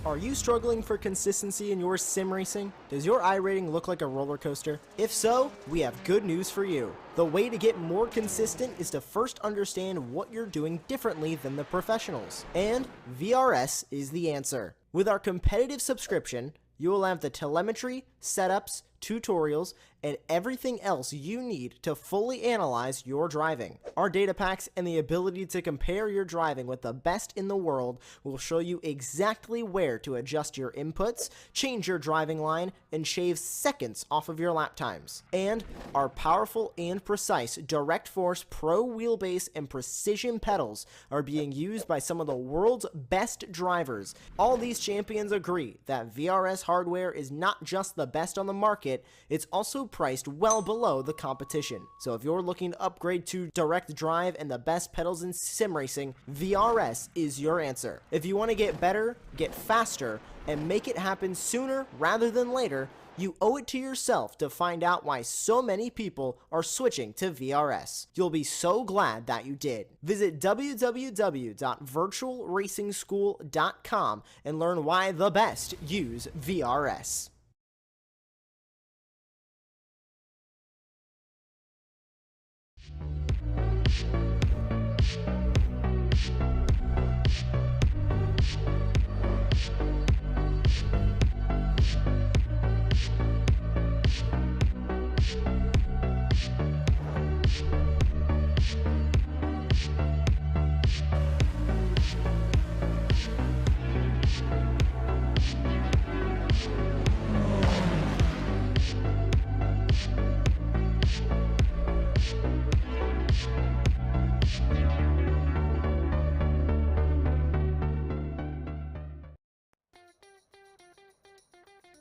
Are you struggling for consistency in your sim racing? Does your iRating look like a roller coaster? If so, we have good news for you. The way to get more consistent is to first understand what you're doing differently than the professionals. And VRS is the answer. With our competitive subscription, you will have the telemetry, setups, tutorials, and everything else you need to fully analyze your driving. Our data packs and the ability to compare your driving with the best in the world will show you exactly where to adjust your inputs, change your driving line, and shave seconds off of your lap times. And our powerful and precise Direct Force Pro wheelbase and precision pedals are being used by some of the world's best drivers. All these champions agree that VRS hardware is not just the best on the market, it's also priced well below the competition. So if you're looking to upgrade to direct drive and the best pedals in sim racing, VRS is your answer. If you want to get better, get faster, and make it happen sooner rather than later, you owe it to yourself to find out why so many people are switching to VRS. You'll be so glad that you did. Visit www.virtualracingschool.com and learn why the best use VRS.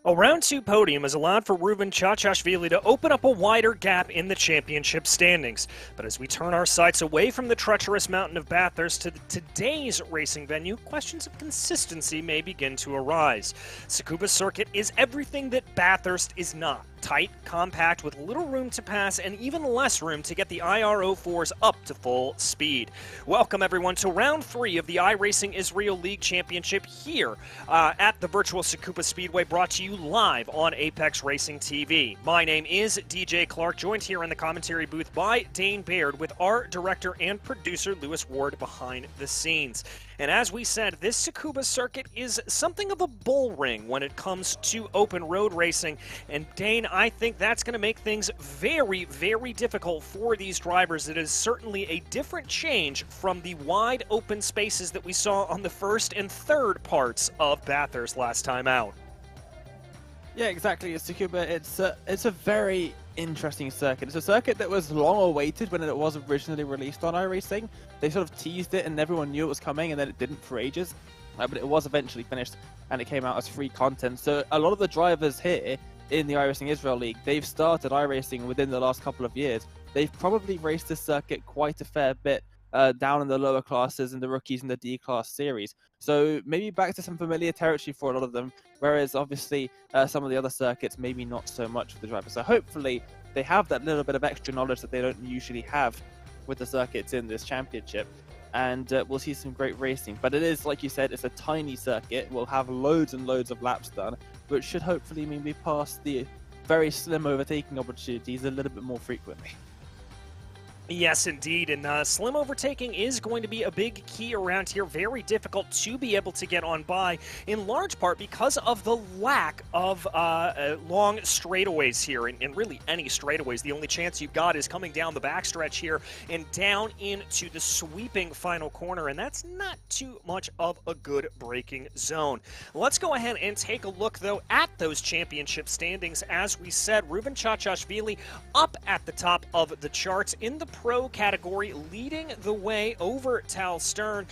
A round 2 podium has allowed for Ruben Chachashvili to open up a wider gap in the championship standings. But as we turn our sights away from the treacherous mountain of Bathurst to today's racing venue, questions of consistency may begin to arise. Tsukuba circuit is everything that Bathurst is not. tight, compact, with little room to pass and even less room to get the IR04s up to full speed. Welcome everyone to round 3 of the iRacing Israel League Championship here at the virtual Tsukuba Speedway, brought to you live on Apex Racing TV. My name is DJ Clark, joined here in the commentary booth by Dane Baird with our director and producer Lewis Ward behind the scenes. And as we said, this Tsukuba circuit is something of a bull ring when it comes to open road racing. And Dane, I think that's going to make things very, very difficult for these drivers. It is certainly a different change from the wide open spaces that we saw on the first and third parts of Bathurst last time out. Yeah, exactly. It's Tsukuba. It's a very interesting circuit. It's a circuit that was long awaited when it was originally released on iRacing. They sort of teased it and everyone knew it was coming, and then it didn't for ages. But it was eventually finished and it came out as free content. So a lot of the drivers here in the iRacing Israel League, they've started iRacing within the last couple of years. They've probably raced this circuit quite a fair bit down in the lower classes and the rookies in the D-class series. So maybe back to some familiar territory for a lot of them, whereas obviously some of the other circuits maybe not so much for the drivers. So hopefully they have that little bit of extra knowledge that they don't usually have with the circuits in this championship, and we'll see some great racing. But it is, like you said, it's a tiny circuit. We'll have loads and loads of laps done, which should hopefully mean we pass the very slim overtaking opportunities a little bit more frequently. Yes, indeed, and slim overtaking is going to be a big key around here. Very difficult to be able to get on by, in large part because of the lack of long straightaways here, and really any straightaways. The only chance you've got is coming down the backstretch here and down into the sweeping final corner, and that's not too much of a good braking zone. Let's go ahead and take a look, though, at those championship standings. As we said, Ruben Chachashvili up at the top of the charts in the pro category, leading the way over Tal Stern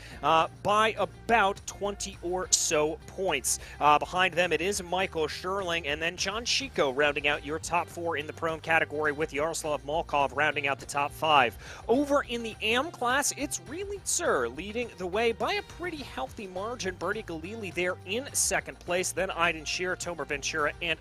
by about 20 or so points. Behind them, it is Michael Scherling, and then John Chico rounding out your top 4 in the pro category, with Yaroslav Malkov rounding out the top 5. Over in the AM class, it's really Sir leading the way by a pretty healthy margin. Bertie Galili there in second place, then Aiden Shearer, Tomer Ventura, and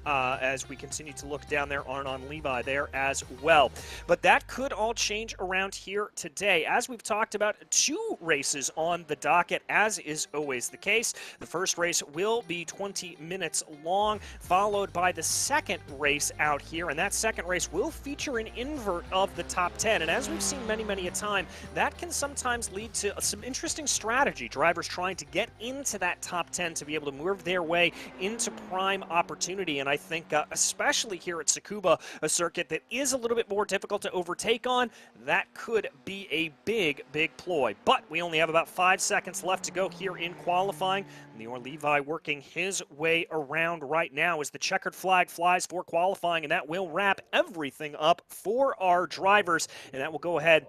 as we continue to look down there, Arnon Levi there as well. But that could all change around here today. As we've talked about, 2 races on the docket, as is always the case. The first race will be 20 minutes long, followed by the second race out here, and that second race will feature an invert of the top 10. And as we've seen many a time, that can sometimes lead to some interesting strategy. Drivers trying to get into that top 10 to be able to move their way into prime opportunity. And I think especially here at Tsukuba, a circuit that is a little bit more difficult to overtake on, that could be a big ploy. But we only have about 5 seconds left to go here in qualifying. Lior Levi working his way around right now as the checkered flag flies for qualifying, and that will wrap everything up for our drivers, and that will go ahead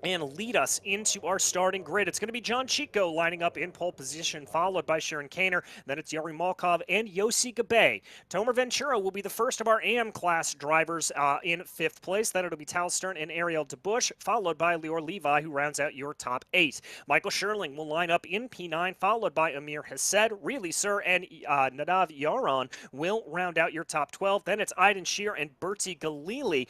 and lead us into our starting grid. It's going to be John Chico lining up in pole position, followed by Sharon Kaner. Then it's Yuri Malkov and Yossi Gabe. Tomer Ventura will be the first of our AM class drivers in 5th place. Then it'll be Tal Stern and Ariel DeBush, followed by Lior Levi, who rounds out your top 8. Michael Scherling will line up in P9, followed by Amir Hesed, Really Sir, and Nadav Yaron will round out your top 12. Then it's Aiden Shear and Bertie Galili,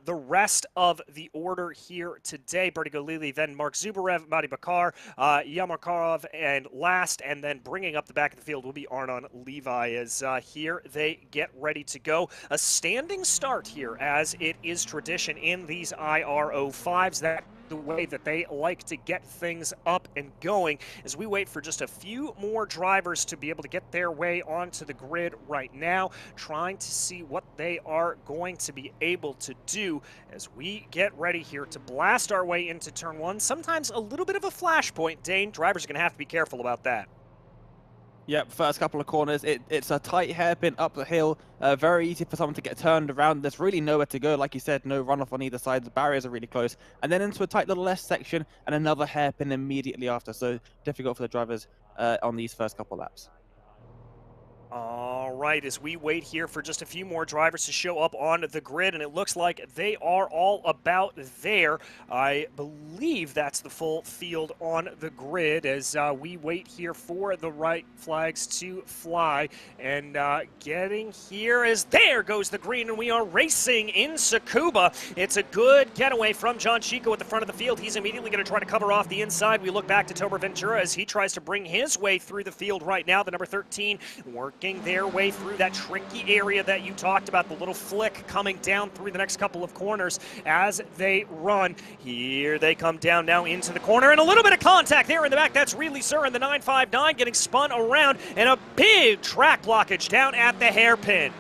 the rest of the order here today. Bertie Galili, then Mark Zubarev, Madi Bakar, Yamarkarov, and last, and then bringing up the back of the field will be Arnon Levi as here they get ready to go. A standing start here, as it is tradition in these IR05s. That the way that they like to get things up and going, as we wait for just a few more drivers to be able to get their way onto the grid right now, trying to see what they are going to be able to do as we get ready here to blast our way into turn 1. Sometimes a little bit of a flashpoint, Dane. Drivers are going to have to be careful about that. Yep, first couple of corners, it's a tight hairpin up the hill, very easy for someone to get turned around. There's really nowhere to go, like you said, no runoff on either side, the barriers are really close. And then into a tight little left section, and another hairpin immediately after, so difficult for the drivers on these first couple laps. All right, as we wait here for just a few more drivers to show up on the grid, and it looks like they are all about there. I believe that's the full field on the grid as we wait here for the right flags to fly. And getting here is there goes the green, and we are racing in Tsukuba. It's a good getaway from John Chico at the front of the field. He's immediately going to try to cover off the inside. We look back to Tomer Ventura as he tries to bring his way through the field right now. The number 13 working their way through that tricky area that you talked about, the little flick coming down through the next couple of corners as they run. Here they come down now into the corner, and a little bit of contact there in the back. That's really Sir in the 959 getting spun around, and a big track blockage down at the hairpin.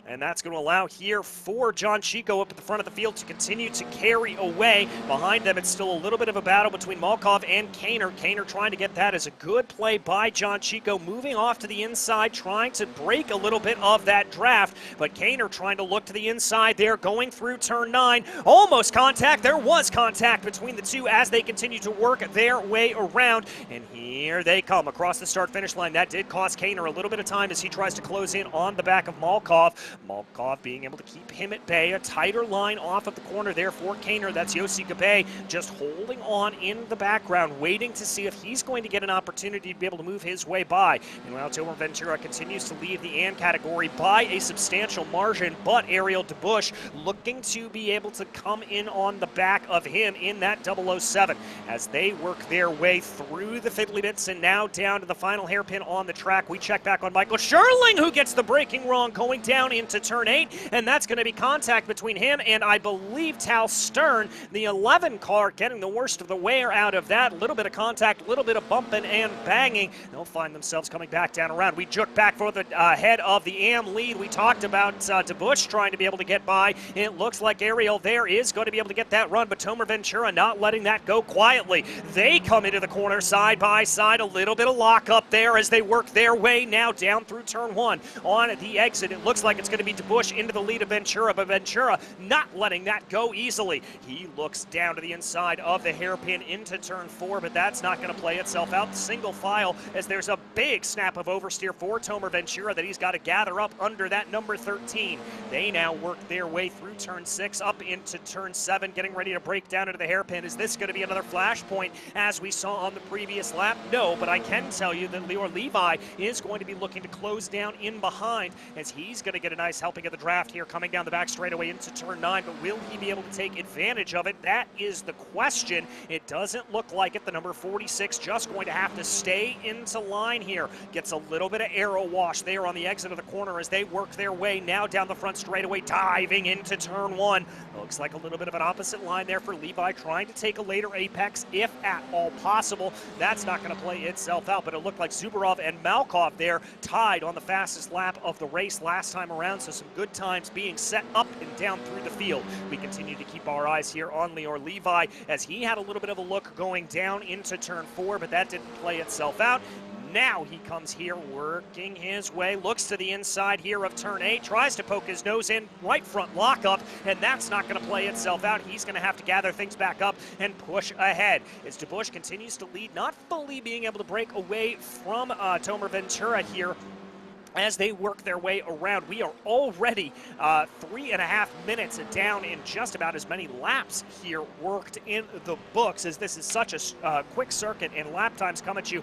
And that's going to allow here for John Chico up at the front of the field to continue to carry away. Behind them, it's still a little bit of a battle between Malkov and Kaner. Kaner trying to get that as a good play by John Chico, moving off to the inside, trying to break a little bit of that draft. But Kaner trying to look to the inside there, going through turn 9. Almost contact. There was contact between the two as they continue to work their way around. And here they come across the start-finish line. That did cost Kaner a little bit of time as he tries to close in on the back of Malkov. Malkov being able to keep him at bay. A tighter line off of the corner there for Kaner. That's Yossi Gabe just holding on in the background, waiting to see if he's going to get an opportunity to be able to move his way by. And while Tomer Ventura continues to lead the AND category by a substantial margin, but Ariel DeBush looking to be able to come in on the back of him in that 007 as they work their way through the fiddly bits and now down to the final hairpin on the track. We check back on Michael Scherling, who gets the braking wrong going down into turn 8, and that's going to be contact between him and I believe Tal Stern, the 11 car, getting the worst of the wear out of that. A little bit of contact, a little bit of bumping and banging. They'll find themselves coming back down around. We juke back for the head of the AM lead. We talked about DeBush trying to be able to get by. It looks like Ariel there is going to be able to get that run, but Tomer Ventura not letting that go quietly. They come into the corner side by side, a little bit of lock up there as they work their way now down through turn 1. On the exit, it looks like it's going to be DeBush into the lead of Ventura, but Ventura not letting that go easily. He looks down to the inside of the hairpin into turn 4, but that's not going to play itself out. Single file as there's a big snap of oversteer for Tomer Ventura that he's got to gather up under that number 13. They now work their way through turn 6 up into turn 7, getting ready to break down into the hairpin. Is this going to be another flashpoint as we saw on the previous lap? No, but I can tell you that Lior Levi is going to be looking to close down in behind as he's going to get a nice helping of the draft here coming down the back straightaway into turn 9, but will he be able to take advantage of it? That is the question. It doesn't look like it. The number 46 just going to have to stay into line here. Gets a little bit of aero wash there on the exit of the corner as they work their way now down the front straightaway, diving into turn 1. Looks like a little bit of an opposite line there for Levi, trying to take a later apex if at all possible. That's not going to play itself out, but it looked like Zubarov and Malkov there tied on the fastest lap of the race last time around, so some good times being set up and down through the field. We continue to keep our eyes here on Lior Levi as he had a little bit of a look going down into turn 4, but that didn't play itself out. Now he comes here working his way, looks to the inside here of turn 8, tries to poke his nose in, right front lockup, and that's not going to play itself out. He's going to have to gather things back up and push ahead. As DeBush continues to lead, not fully being able to break away from Tomer Ventura here as they work their way around. We are already 3.5 minutes down in just about as many laps here worked in the books, as this is such a quick circuit and lap times come at you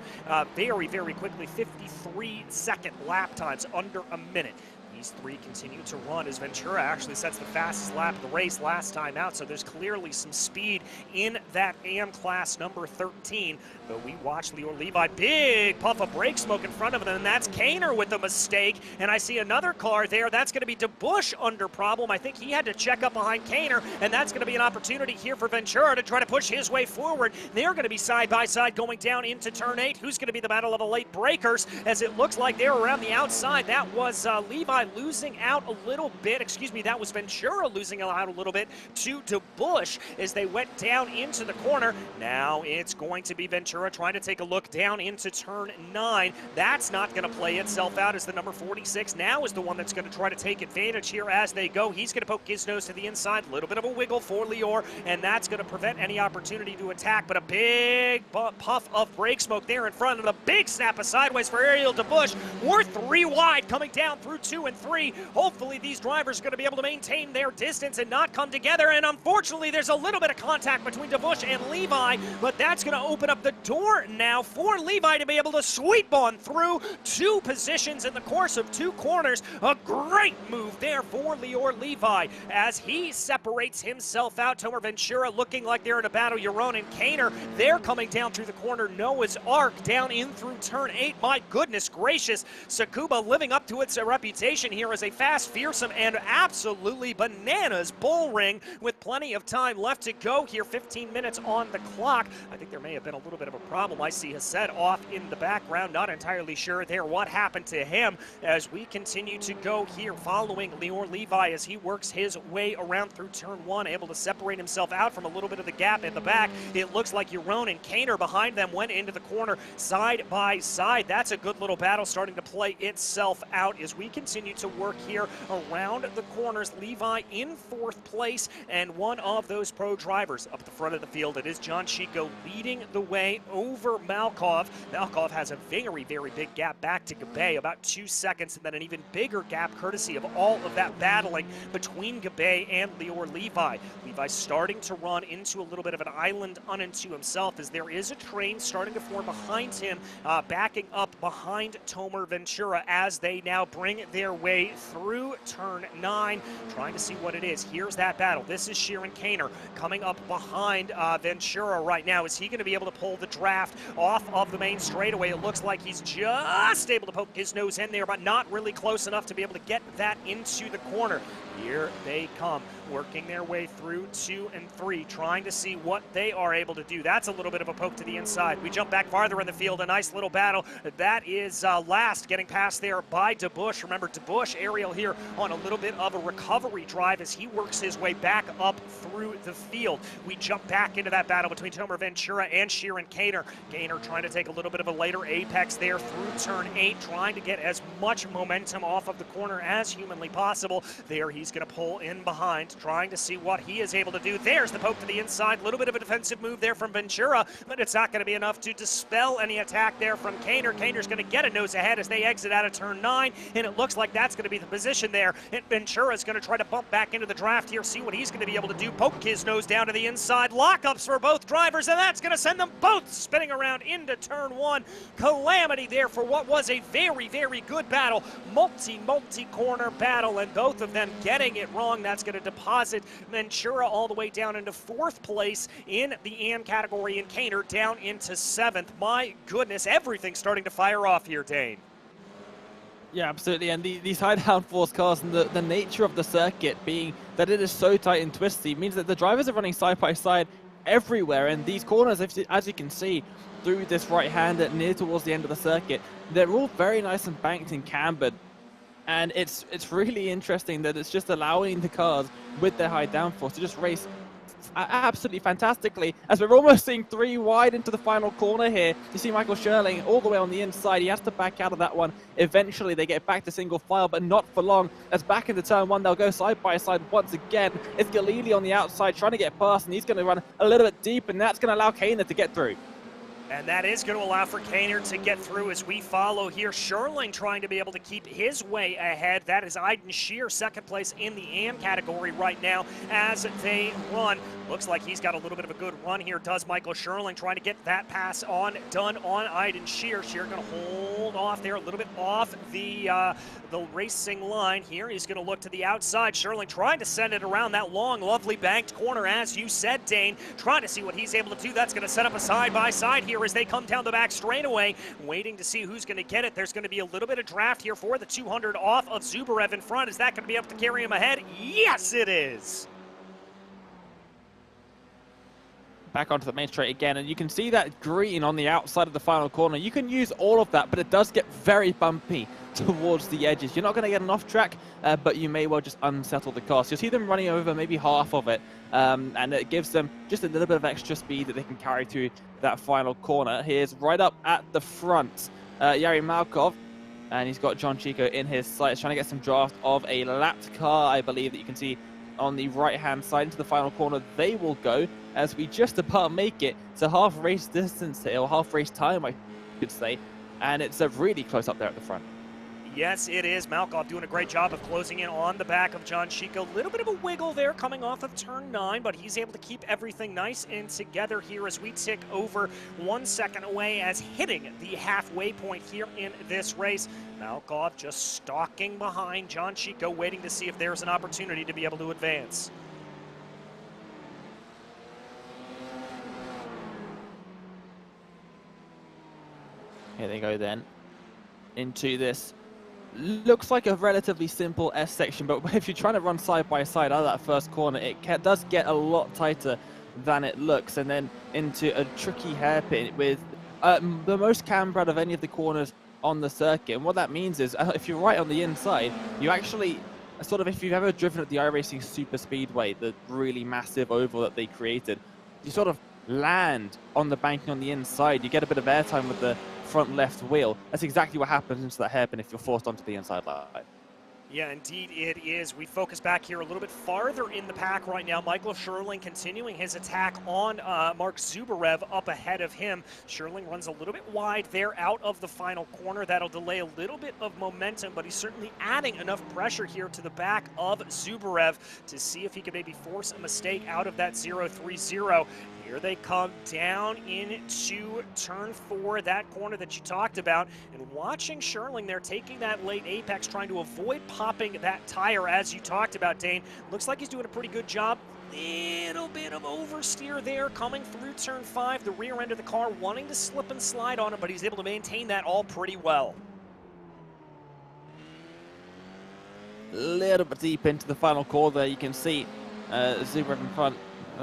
very, very quickly. 53-second lap times, under a minute. These three continue to run as Ventura actually sets the fastest lap of the race last time out, so there's clearly some speed in that AM class number 13. But we watch Lior Levi, big puff of brake smoke in front of them, and that's Kaner with a mistake. And I see another car there. That's going to be DeBush under problem. I think he had to check up behind Kaner, and that's going to be an opportunity here for Ventura to try to push his way forward. They're going to be side by side going down into turn 8. Who's going to be the battle of the late breakers, as it looks like they're around the outside? That was Levi losing out a little bit. Excuse me, that was Ventura losing out a little bit to DeBush as they went down into the corner. Now it's going to be Ventura trying to take a look down into turn 9. That's not going to play itself out as the number 46 now is the one that's going to try to take advantage here as they go. He's going to poke his nose to the inside. A little bit of a wiggle for Lior, and that's going to prevent any opportunity to attack. But a big puff of brake smoke there in front of the big snap of sideways for Ariel DeBush. We're 3 wide coming down through 2 and 3. Hopefully these drivers are going to be able to maintain their distance and not come together. And unfortunately, there's a little bit of contact between DeBush and Levi, but that's going to open up the door now for Levi to be able to sweep on through 2 positions in the course of 2 corners. A great move there for Lior Levi as he separates himself out. Tomer Ventura looking like they're in a battle. Yaron and Kaner, they're coming down through the corner. Noah's Ark down in through turn 8. My goodness gracious. Tsukuba living up to its reputation here as a fast, fearsome, and absolutely bananas bull ring with plenty of time left to go here. 15 minutes on the clock. I think there may have been a little bit of a problem. I see Hased off in the background. Not entirely sure there what happened to him as we continue to go here following Lior Levi as he works his way around through turn 1, able to separate himself out from a little bit of the gap in the back. It looks like Yaron and Kaner behind them went into the corner side by side. That's a good little battle starting to play itself out as we continue to work here around the corners. Levi in 4th place and one of those pro drivers up at the front of the field. It is John Chico leading the way over Malkov. Malkov has a very, very big gap back to Gabe, about 2 seconds, and then an even bigger gap courtesy of all of that battling between Gabe and Lior Levi. Levi starting to run into a little bit of an island unto himself as there is a train starting to form behind him, backing up behind Tomer Ventura as they now bring their way through turn 9, trying to see what it is. Here's that battle. This is Sheeran Kaner coming up behind Ventura right now. Is he going to be able to pull the draft off of the main straightaway? It looks like he's just able to poke his nose in there, but not really close enough to be able to get that into the corner. Here they come, working their way through 2 and 3, trying to see what they are able to do. That's a little bit of a poke to the inside. We jump back farther in the field, a nice little battle. That is last getting past there by DeBush. Remember, DeBush, Ariel here on a little bit of a recovery drive as he works his way back up through the field. We jump back into that battle between Tomer Ventura and Sheeran Kaner. Kaner trying to take a little bit of a later apex there through turn 8, trying to get as much momentum off of the corner as humanly possible. There he's going to pull in behind, trying to see what he is able to do. There's the poke to the inside. A little bit of a defensive move there from Ventura, but it's not going to be enough to dispel any attack there from Kaner. Kaner's going to get a nose ahead as they exit out of turn 9, and it looks like that's going to be the position there. And Ventura's going to try to bump back into the draft here, see what he's going to be able to do. Poke his nose down to the inside. Lockups for both drivers, and that's going to send them both spinning around into turn 1. Calamity there for what was a very, very good battle. Multi-corner battle, and both of them getting it wrong. That's going to deposit Ventura all the way down into 4th place in the AM category, and Kaner down into 7th. My goodness, everything's starting to fire off here, Dane. Yeah, absolutely. And these high downforce cars and the nature of the circuit being that it is so tight and twisty means that the drivers are running side by side everywhere. And these corners, as you can see through this right hand near towards the end of the circuit, they're all very nice and banked and cambered. And it's really interesting that it's just allowing the cars with their high downforce to just race absolutely fantastically, as we're almost seeing 3 wide into the final corner here. You see Michael Scherling all the way on the inside. He has to back out of that one. Eventually they get back to single file, but not for long, as back into turn 1 they'll go side by side once again. It's Galili on the outside trying to get past, and he's going to run a little bit deep, and that's going to allow Kaner to get through. And that is going to allow for Kaner to get through as we follow here. Sherling trying to be able to keep his way ahead. That is Aiden Shear, 2nd place in the AM category right now as they run. Looks like he's got a little bit of a good run here, does Michael Sherling, trying to get that pass done on Aiden Shear. Shear going to hold off there, a little bit off the racing line here. He's going to look to the outside. Sherling trying to send it around that long, lovely banked corner, as you said, Dane. Trying to see what he's able to do. That's going to set up a side-by-side here as they come down the back straightaway, waiting to see who's going to get it. There's going to be a little bit of draft here for the 200 off of Zubarev in front. Is that going to be able to carry him ahead? Yes, it is. Back onto the main straight again, and you can see that green on the outside of the final corner. You can use all of that, but it does get very bumpy towards the edges. You're not going to get an off track, but you may well just unsettle the cars. You'll see them running over maybe half of it, and it gives them just a little bit of extra speed that they can carry through that final corner. Here's right up at the front, Yari Malkov, and he's got John Chico in his sights, trying to get some draft of a lapped car, I believe, that you can see on the right-hand side into the final corner. They will go as we just about make it to half race distance here, or half race time, I should say, and it's really close up there at the front. Yes, it is. Malkov doing a great job of closing in on the back of John Chico. A little bit of a wiggle there coming off of turn 9, but he's able to keep everything nice and together here as we tick over 1 second away as hitting the halfway point here in this race. Malkov just stalking behind John Chico, waiting to see if there's an opportunity to be able to advance. Here they go then into this. Looks like a relatively simple S section, but if you're trying to run side by side out of that first corner, it does get a lot tighter than it looks, and then into a tricky hairpin with the most camber out of any of the corners on the circuit. And what that means is, if you're right on the inside, you actually sort of, if you've ever driven at the iRacing Super Speedway, the really massive oval that they created, you sort of land on the banking on the inside. You get a bit of airtime with the front left wheel. That's exactly what happens into that hairpin if you're forced onto the inside line. Yeah, indeed it is. We focus back here a little bit farther in the pack right now. Michael Scherling continuing his attack on Mark Zubarev up ahead of him. Scherling runs a little bit wide there out of the final corner. That'll delay a little bit of momentum, but he's certainly adding enough pressure here to the back of Zubarev to see if he can maybe force a mistake out of that 0-3-0. Here they come down into turn 4, that corner that you talked about, and watching Scherling there taking that late apex, trying to avoid popping that tire as you talked about, Dane. Looks like he's doing a pretty good job. Little bit of oversteer there coming through turn 5, the rear end of the car wanting to slip and slide on him, but he's able to maintain that all pretty well. A little bit deep into the final corner there, you can see Zubarev in front.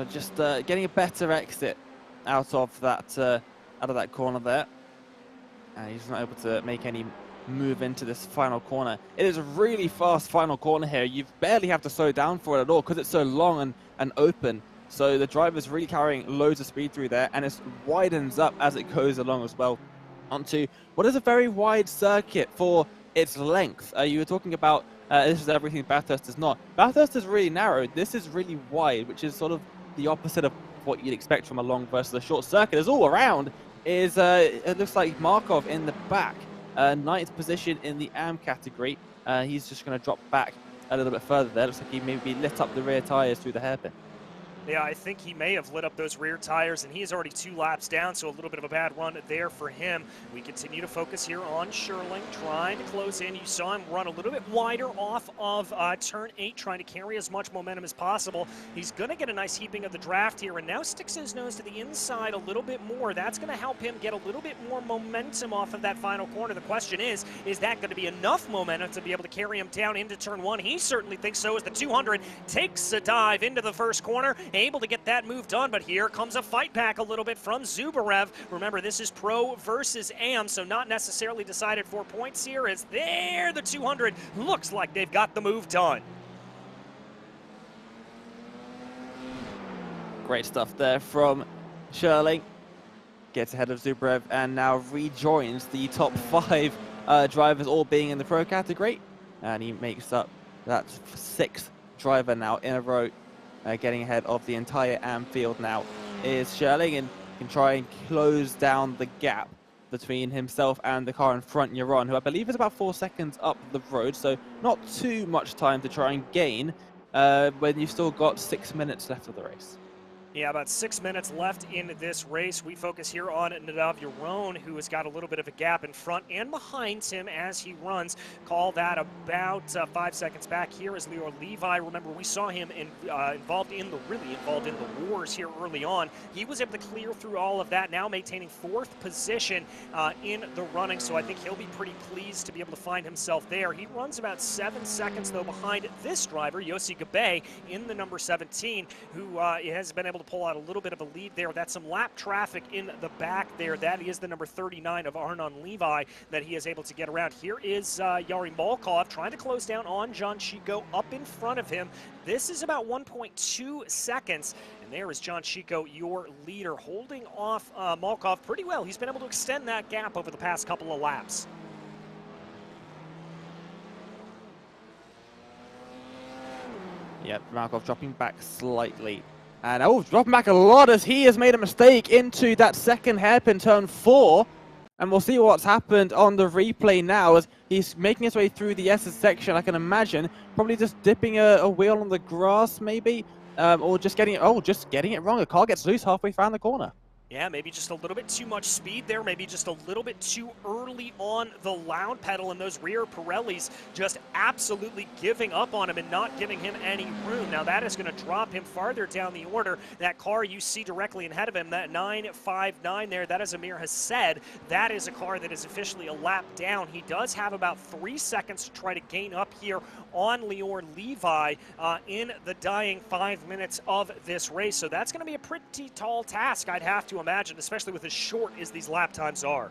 Just getting a better exit out of that corner there, and he's not able to make any move into this final corner. It is a really fast final corner here. You barely have to slow down for it at all because it's so long and open. So the driver's really carrying loads of speed through there, and it widens up as it goes along as well onto what is a very wide circuit for its length. You were talking about this is everything Bathurst is not. Bathurst is really narrow. This is really wide, which is sort of the opposite of what you'd expect from a long versus a short circuit. As all around is, it looks like Markov in the back, 9th position in the AM category. He's just going to drop back a little bit further there. Looks like he maybe lit up the rear tires through the hairpin. Yeah, I think he may have lit up those rear tires, and he's already 2 laps down, so a little bit of a bad run there for him. We continue to focus here on Scherling, trying to close in. You saw him run a little bit wider off of turn 8, trying to carry as much momentum as possible. He's going to get a nice heaping of the draft here, and now sticks his nose to the inside a little bit more. That's going to help him get a little bit more momentum off of that final corner. The question is that going to be enough momentum to be able to carry him down into turn 1? He certainly thinks so, as the 200 takes a dive into the first corner. Able to get that move done, but here comes a fight back a little bit from Zubarev. Remember, this is pro versus AM, so not necessarily decided for points here. As there, the 200 looks like they've got the move done. Great stuff there from Scherling. Gets ahead of Zubarev and now rejoins the top 5 drivers, all being in the pro category. And he makes up that 6th driver now in a row. Getting ahead of the entire AM field now is Scherling, and can try and close down the gap between himself and the car in front, Yaron, who I believe is about 4 seconds up the road, so not too much time to try and gain when you've still got 6 minutes left of the race. Yeah, about 6 minutes left in this race. We focus here on Nadav Yaron, who has got a little bit of a gap in front and behind him as he runs. Call that about 5 seconds back. Here is Leor Levi. Remember, we saw him involved in the wars here early on. He was able to clear through all of that, now maintaining 4th position in the running, so I think he'll be pretty pleased to be able to find himself there. He runs about 7 seconds, though, behind this driver, Yossi Gabe, in the number 17, who has been able to pull out a little bit of a lead there. That's some lap traffic in the back there. That is the number 39 of Arnon Levi that he is able to get around. Here is Yari Malkov trying to close down on John Chico up in front of him. This is about 1.2 seconds. And there is John Chico, your leader, holding off Malkov pretty well. He's been able to extend that gap over the past couple of laps. Yep, Malkov dropping back slightly. And dropping back a lot as he has made a mistake into that second hairpin turn 4. And we'll see what's happened on the replay now as he's making his way through the S's section, I can imagine. Probably just dipping a wheel on the grass, maybe. Or just getting it wrong. A car gets loose halfway around the corner. Yeah, maybe just a little bit too much speed there, maybe just a little bit too early on the loud pedal, and those rear Pirellis just absolutely giving up on him and not giving him any room. Now that is going to drop him farther down the order. That car you see directly ahead of him, that 959 there, that, as Amir has said, that is a car that is officially a lap down. He does have about 3 seconds to try to gain up here on Lior Levi in the dying 5 minutes of this race. So that's going to be a pretty tall task, I'd have to imagine, especially with as short as these lap times are.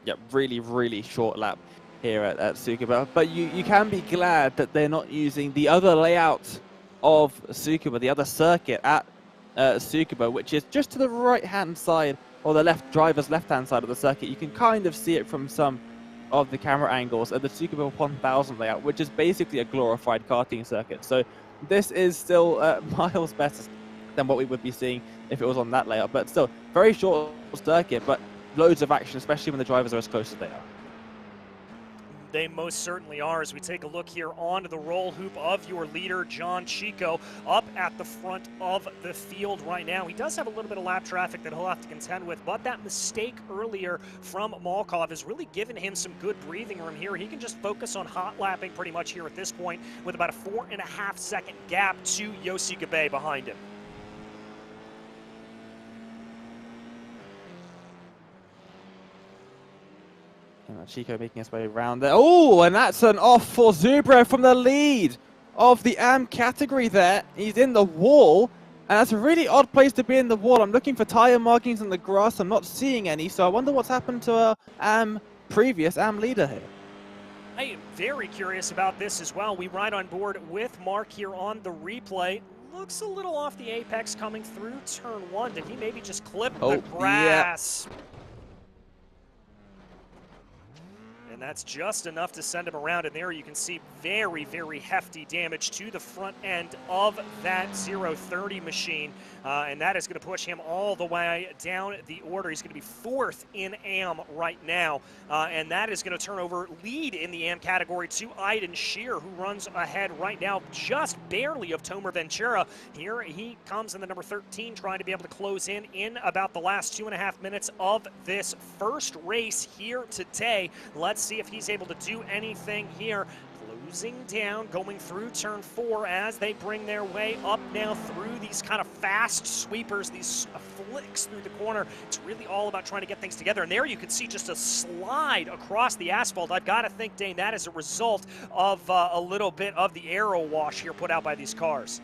Yep, really, really short lap here at Tsukuba. But you can be glad that they're not using the other layout of Tsukuba, the other circuit at Tsukuba, which is just to the right-hand side, or the driver's left-hand side of the circuit. You can kind of see it from some of the camera angles at the Tsukuba 1000 layout, which is basically a glorified karting circuit. So this is still miles better than what we would be seeing if it was on that layout. But still, very short circuit, but loads of action, especially when the drivers are as close as they are. They most certainly are. As we take a look here onto the roll hoop of your leader, John Chico, up at the front of the field right now. He does have a little bit of lap traffic that he'll have to contend with, but that mistake earlier from Malkov has really given him some good breathing room here. He can just focus on hot lapping pretty much here at this point with about a 4.5 second gap to Yossi Gabe behind him. Chico making his way around there. Oh, and that's an off for Zubrev from the lead of the AM category there. He's in the wall, and that's a really odd place to be in the wall. I'm looking for tire markings on the grass. I'm not seeing any, so I wonder what's happened to our previous AM leader here. I am very curious about this as well. We ride on board with Mark here on the replay. Looks a little off the apex coming through turn 1. Did he maybe just clip the grass? Yeah. And that's just enough to send him around. And there you can see very, very hefty damage to the front end of that 030 machine. And that is going to push him all the way down the order. He's going to be 4th in AM right now. And that is going to turn over lead in the AM category to Aiden Shear, who runs ahead right now just barely of Tomer Ventura. Here he comes in the number 13, trying to be able to close in about the last 2.5 minutes of this first race here today. Let's see if he's able to do anything here. Closing down, going through turn 4 as they bring their way up now through these kind of fast sweepers, these flicks through the corner. It's really all about trying to get things together. And there you can see just a slide across the asphalt. I've got to think, Dane, that is a result of a little bit of the aero wash here put out by these cars.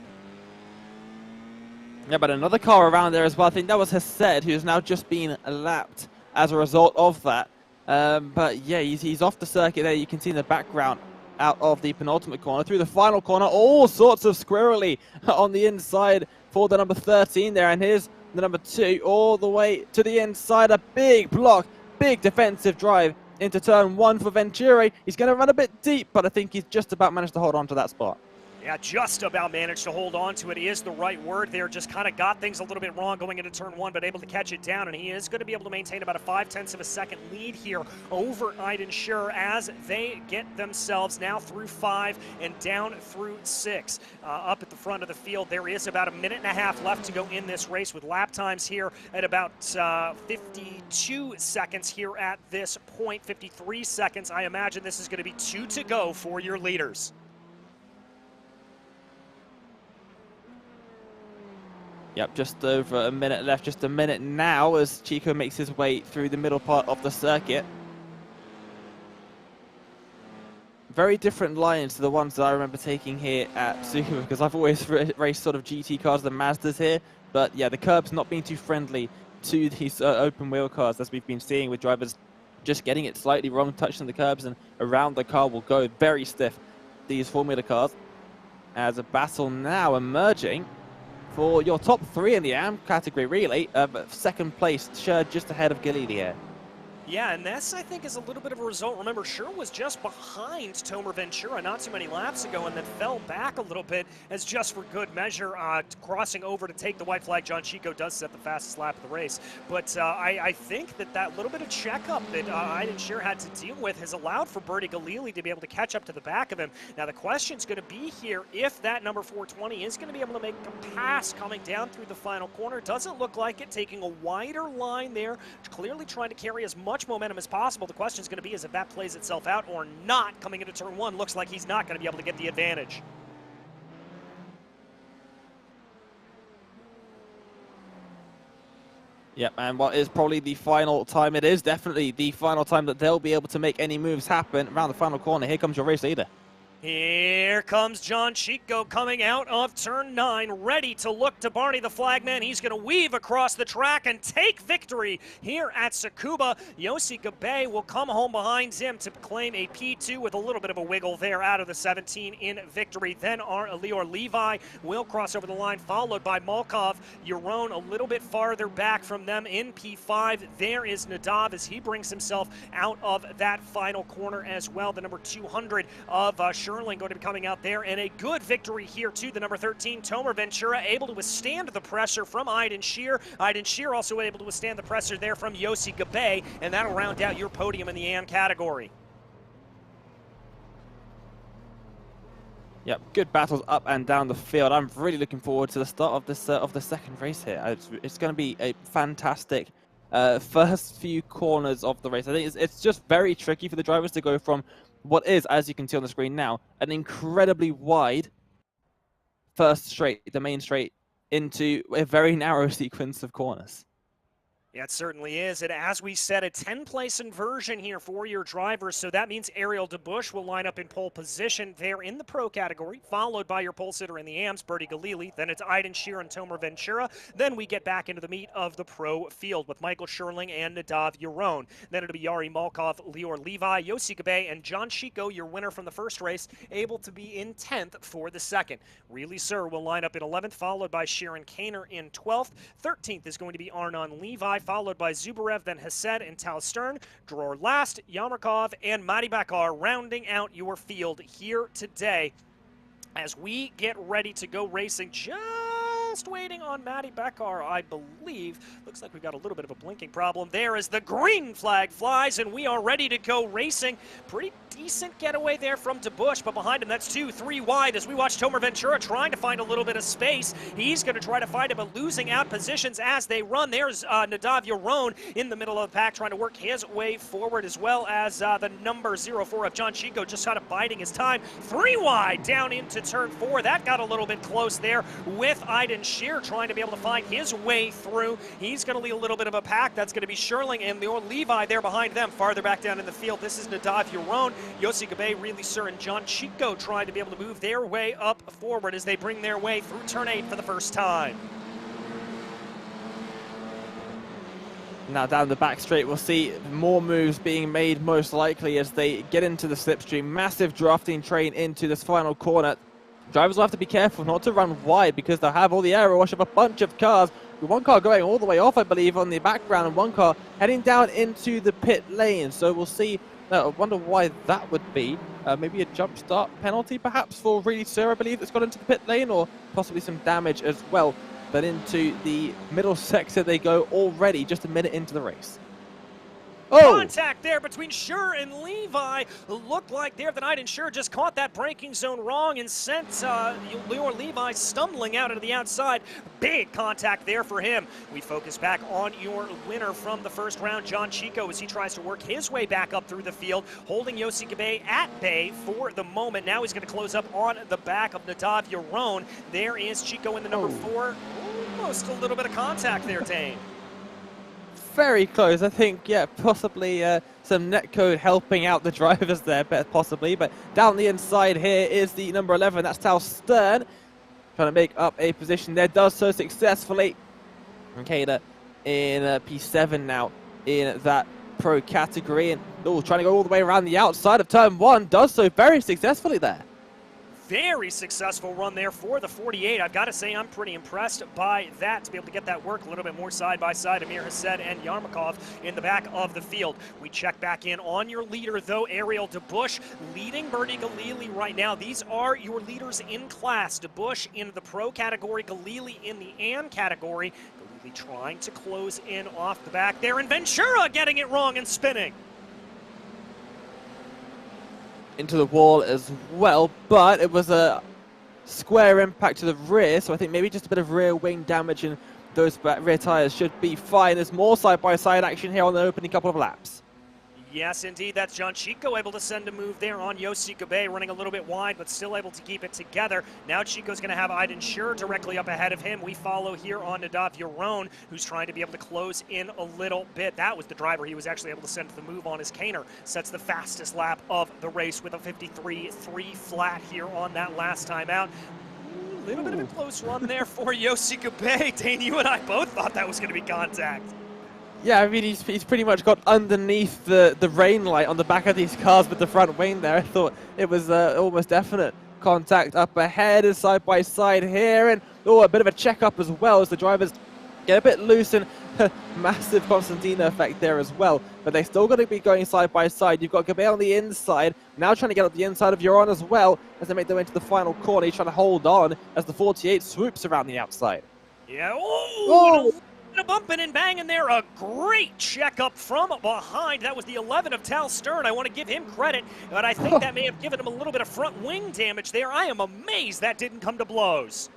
Yeah, but another car around there as well. I think that was Hesed, who's now just been lapped as a result of that. But yeah, he's off the circuit there. You can see in the background out of the penultimate corner. Through the final corner, all sorts of squirrely on the inside for the number 13 there. And here's the number 2 all the way to the inside. A big block, big defensive drive into turn 1 for Venturi. He's going to run a bit deep, but I think he's just about managed to hold on to that spot. Yeah, just about managed to hold on to it is the right word there. Just kind of got things a little bit wrong going into turn 1, but able to catch it down. And he is going to be able to maintain about a 0.5 of a second lead here over Aiden Shearer as they get themselves now through 5 and down through 6. Up at the front of the field, there is about a 1.5 minutes left to go in this race with lap times here at about 52 seconds here at this point, 53 seconds. I imagine this is going to be 2 to go for your leaders. Yep, just over a minute left, just a minute now as Chico makes his way through the middle part of the circuit. very different lines to the ones that I remember taking here at Tsukuba, because I've always raced sort of GT cars, the Mazdas here. But yeah, the curbs not being too friendly to these open wheel cars, as we've been seeing with drivers just getting it slightly wrong, touching the curbs, and around the car will go very stiff. These Formula cars, as a battle now emerging for your top 3 in the AM category relay. Second place, Sher just ahead of Galili here. Yeah, and this, I think, is a little bit of a result. Remember, Scher was just behind Tomer Ventura not too many laps ago and then fell back a little bit as just for good measure, crossing over to take the white flag. John Chico does set the fastest lap of the race. But I think that little bit of checkup that Aiden Scher had to deal with has allowed for Bertie Galili to be able to catch up to the back of him. Now, the question's going to be here if that number 420 is going to be able to make a pass coming down through the final corner. Doesn't look like it, taking a wider line there, clearly trying to carry as much momentum as possible. The question is going to be is if that plays itself out or not. Coming into turn 1, looks like he's not going to be able to get the advantage. Yep, and what is probably the final time, it is definitely the final time that they'll be able to make any moves happen around the final corner. Here comes your race leader. Here comes John Chico coming out of turn 9, ready to look to Barney the Flagman. He's going to weave across the track and take victory here at Tsukuba. Yossi Gabe will come home behind him to claim a P2 with a little bit of a wiggle there out of the 17 in victory. Then Lior Levi will cross over the line, followed by Malkov. Yaron a little bit farther back from them in P5. There is Nadav as he brings himself out of that final corner as well. The number 200 of Sherling going to be coming out there, and a good victory here too. The number 13, Tomer Ventura, able to withstand the pressure from Aiden Scher. Aiden Scher also able to withstand the pressure there from Yossi Gabe, and that'll round out your podium in the AM category. Yep, good battles up and down the field. I'm really looking forward to the start of this of the second race here. It's going to be a fantastic first few corners of the race. I think it's just very tricky for the drivers to go from what is, as you can see on the screen now, an incredibly wide first straight, the main straight, into a very narrow sequence of corners. Yeah, it certainly is. And as we said, a 10-place inversion here for your drivers. So that means Ariel DeBush will line up in pole position there in the pro category, followed by your pole sitter in the AMs, Bertie Galili. Then it's Aiden Scher and Tomer Ventura. Then we get back into the meat of the pro field with Michael Sherling and Nadav Yaron. Then it'll be Yari Malkov, Lior Levi, Yossi Gabe, and John Chico, your winner from the first race, able to be in 10th for the second. Really Sir will line up in 11th, followed by Sharon Kaner in 12th. 13th is going to be Arnon Levi, followed by Zubarev, then Hesed and Tal Stern. Dror last, Yamarkov and Mati Bakar rounding out your field here today as we get ready to go racing. Just waiting on Mati Bakar, I believe. Looks like we've got a little bit of a blinking problem there as the green flag flies and we are ready to go racing. Pretty decent getaway there from DeBush, but behind him that's 2-3 wide as we watch Tomer Ventura trying to find a little bit of space. He's going to try to find it, but losing out positions as they run. There's Nadav Yaron in the middle of the pack trying to work his way forward, as well as the number 04 of John Chico just kind of biding his time. 3 wide down into turn 4. That got a little bit close there with Aiden Scher trying to be able to find his way through. He's going to leave a little bit of a pack. That's going to be Sherling and Lior Levi there behind them. Farther back down in the field, this is Nadav Yaron, Yossi Gabe, Really Sir, and John Chico trying to be able to move their way up forward as they bring their way through turn 8 for the first time. Now down the back straight, we'll see more moves being made most likely as they get into the slipstream. Massive drafting train into this final corner. Drivers will have to be careful not to run wide because they'll have all the aero wash of a bunch of cars. With one car going all the way off, I believe, on the background, and one car heading down into the pit lane. So we'll see. I wonder why that would be. Maybe a jump start penalty, perhaps, for Really Sir, I believe, that's got into the pit lane, or possibly some damage as well. But into the middle sector they go already, just a minute into the race. Oh. Contact there between Scher and Levi. Looked like there that Aiden Scher just caught that braking zone wrong and sent Lior Levi stumbling out into the outside. Big contact there for him. We focus back on your winner from the first round, John Chico, as he tries to work his way back up through the field, holding Yossi Gabe at bay for the moment. Now he's going to close up on the back of Nadav Yaron. There is Chico in the number 4. Almost a little bit of contact there, Dane. very close. I think, yeah, possibly some netcode helping out the drivers there, possibly. But down the inside here is the number 11. That's Tal Stern, trying to make up a position there. Does so successfully. And Kader in P7 now in that pro category. And trying to go all the way around the outside of turn 1. Does so very successfully there. Very successful run there for the 48. I've got to say I'm pretty impressed by that, to be able to get that work a little bit more side by side. Amir Hased and Yarmakov in the back of the field. We check back in on your leader, though. Ariel DeBush leading Bernie Galili right now. These are your leaders in class. DeBush in the pro category, Galili in the AM category. Galili trying to close in off the back there, and Ventura getting it wrong and spinning into the wall as well, but it was a square impact to the rear, so I think maybe just a bit of rear wing damage, and those rear tires should be fine. There's more side-by-side action here on the opening couple of laps. Yes, indeed. That's John Chico able to send a move there on Yossi Gabe, running a little bit wide, but still able to keep it together. Now Chico's going to have Aiden Schur directly up ahead of him. We follow here on Nadav Yaron, who's trying to be able to close in a little bit. That was the driver he was actually able to send the move on. As Kaner sets the fastest lap of the race with a 53.3 flat here on that last time out. A little bit of a close run there for Yossi Gabe. Dane, you and I both thought that was going to be contact. Yeah, I mean, he's pretty much got underneath the rain light on the back of these cars with the front wing there. I thought it was almost definite contact up ahead and side by side here. And a bit of a check up as well as the drivers get a bit loose, and massive Constantina effect there as well. But they're still going to be going side by side. You've got Gabe on the inside, now trying to get up the inside of Euron as well as they make their way into the final corner. He's trying to hold on as the 48 swoops around the outside. Yeah, oh! Bumping and banging there, a great check up from behind. That was the 11 of Tal Stern. I want to give him credit, but I think that may have given him a little bit of front wing damage there. I am amazed that didn't come to blows.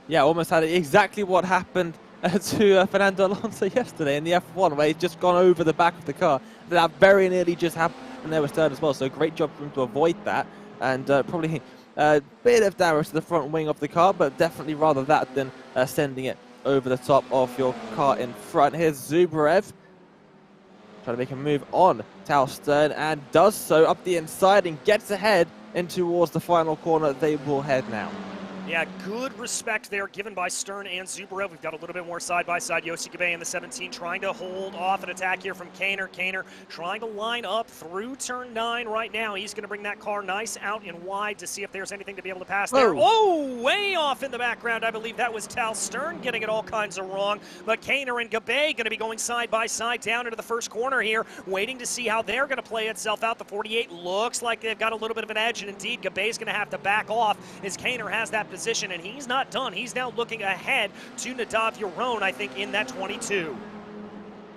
Yeah, almost had exactly what happened to Fernando Alonso yesterday in the F1, where he'd just gone over the back of the car. That very nearly just happened there with Stern as well, so great job for him to avoid that, and probably a bit of damage to the front wing of the car, but definitely rather that than sending it over the top of your car in front. Here's Zubrev trying to make a move on Tal Stern, and does so up the inside and gets ahead and towards the final corner. They will head now. Yeah, good respect there given by Stern and Zubrev. We've got a little bit more side-by-side. Yossi Gabe in the 17 trying to hold off an attack here from Kaner. Kaner trying to line up through turn 9 right now. He's going to bring that car nice out and wide to see if there's anything to be able to pass there. Oh, way off in the background. I believe that was Tal Stern getting it all kinds of wrong. But Kaner and Gabe going to be going side-by-side down into the first corner here, waiting to see how they're going to play itself out. The 48 looks like they've got a little bit of an edge, and indeed Gabe's going to have to back off as Kaner has that position, and he's not done. He's now looking ahead to Nadav Yaron, I think, in that 22.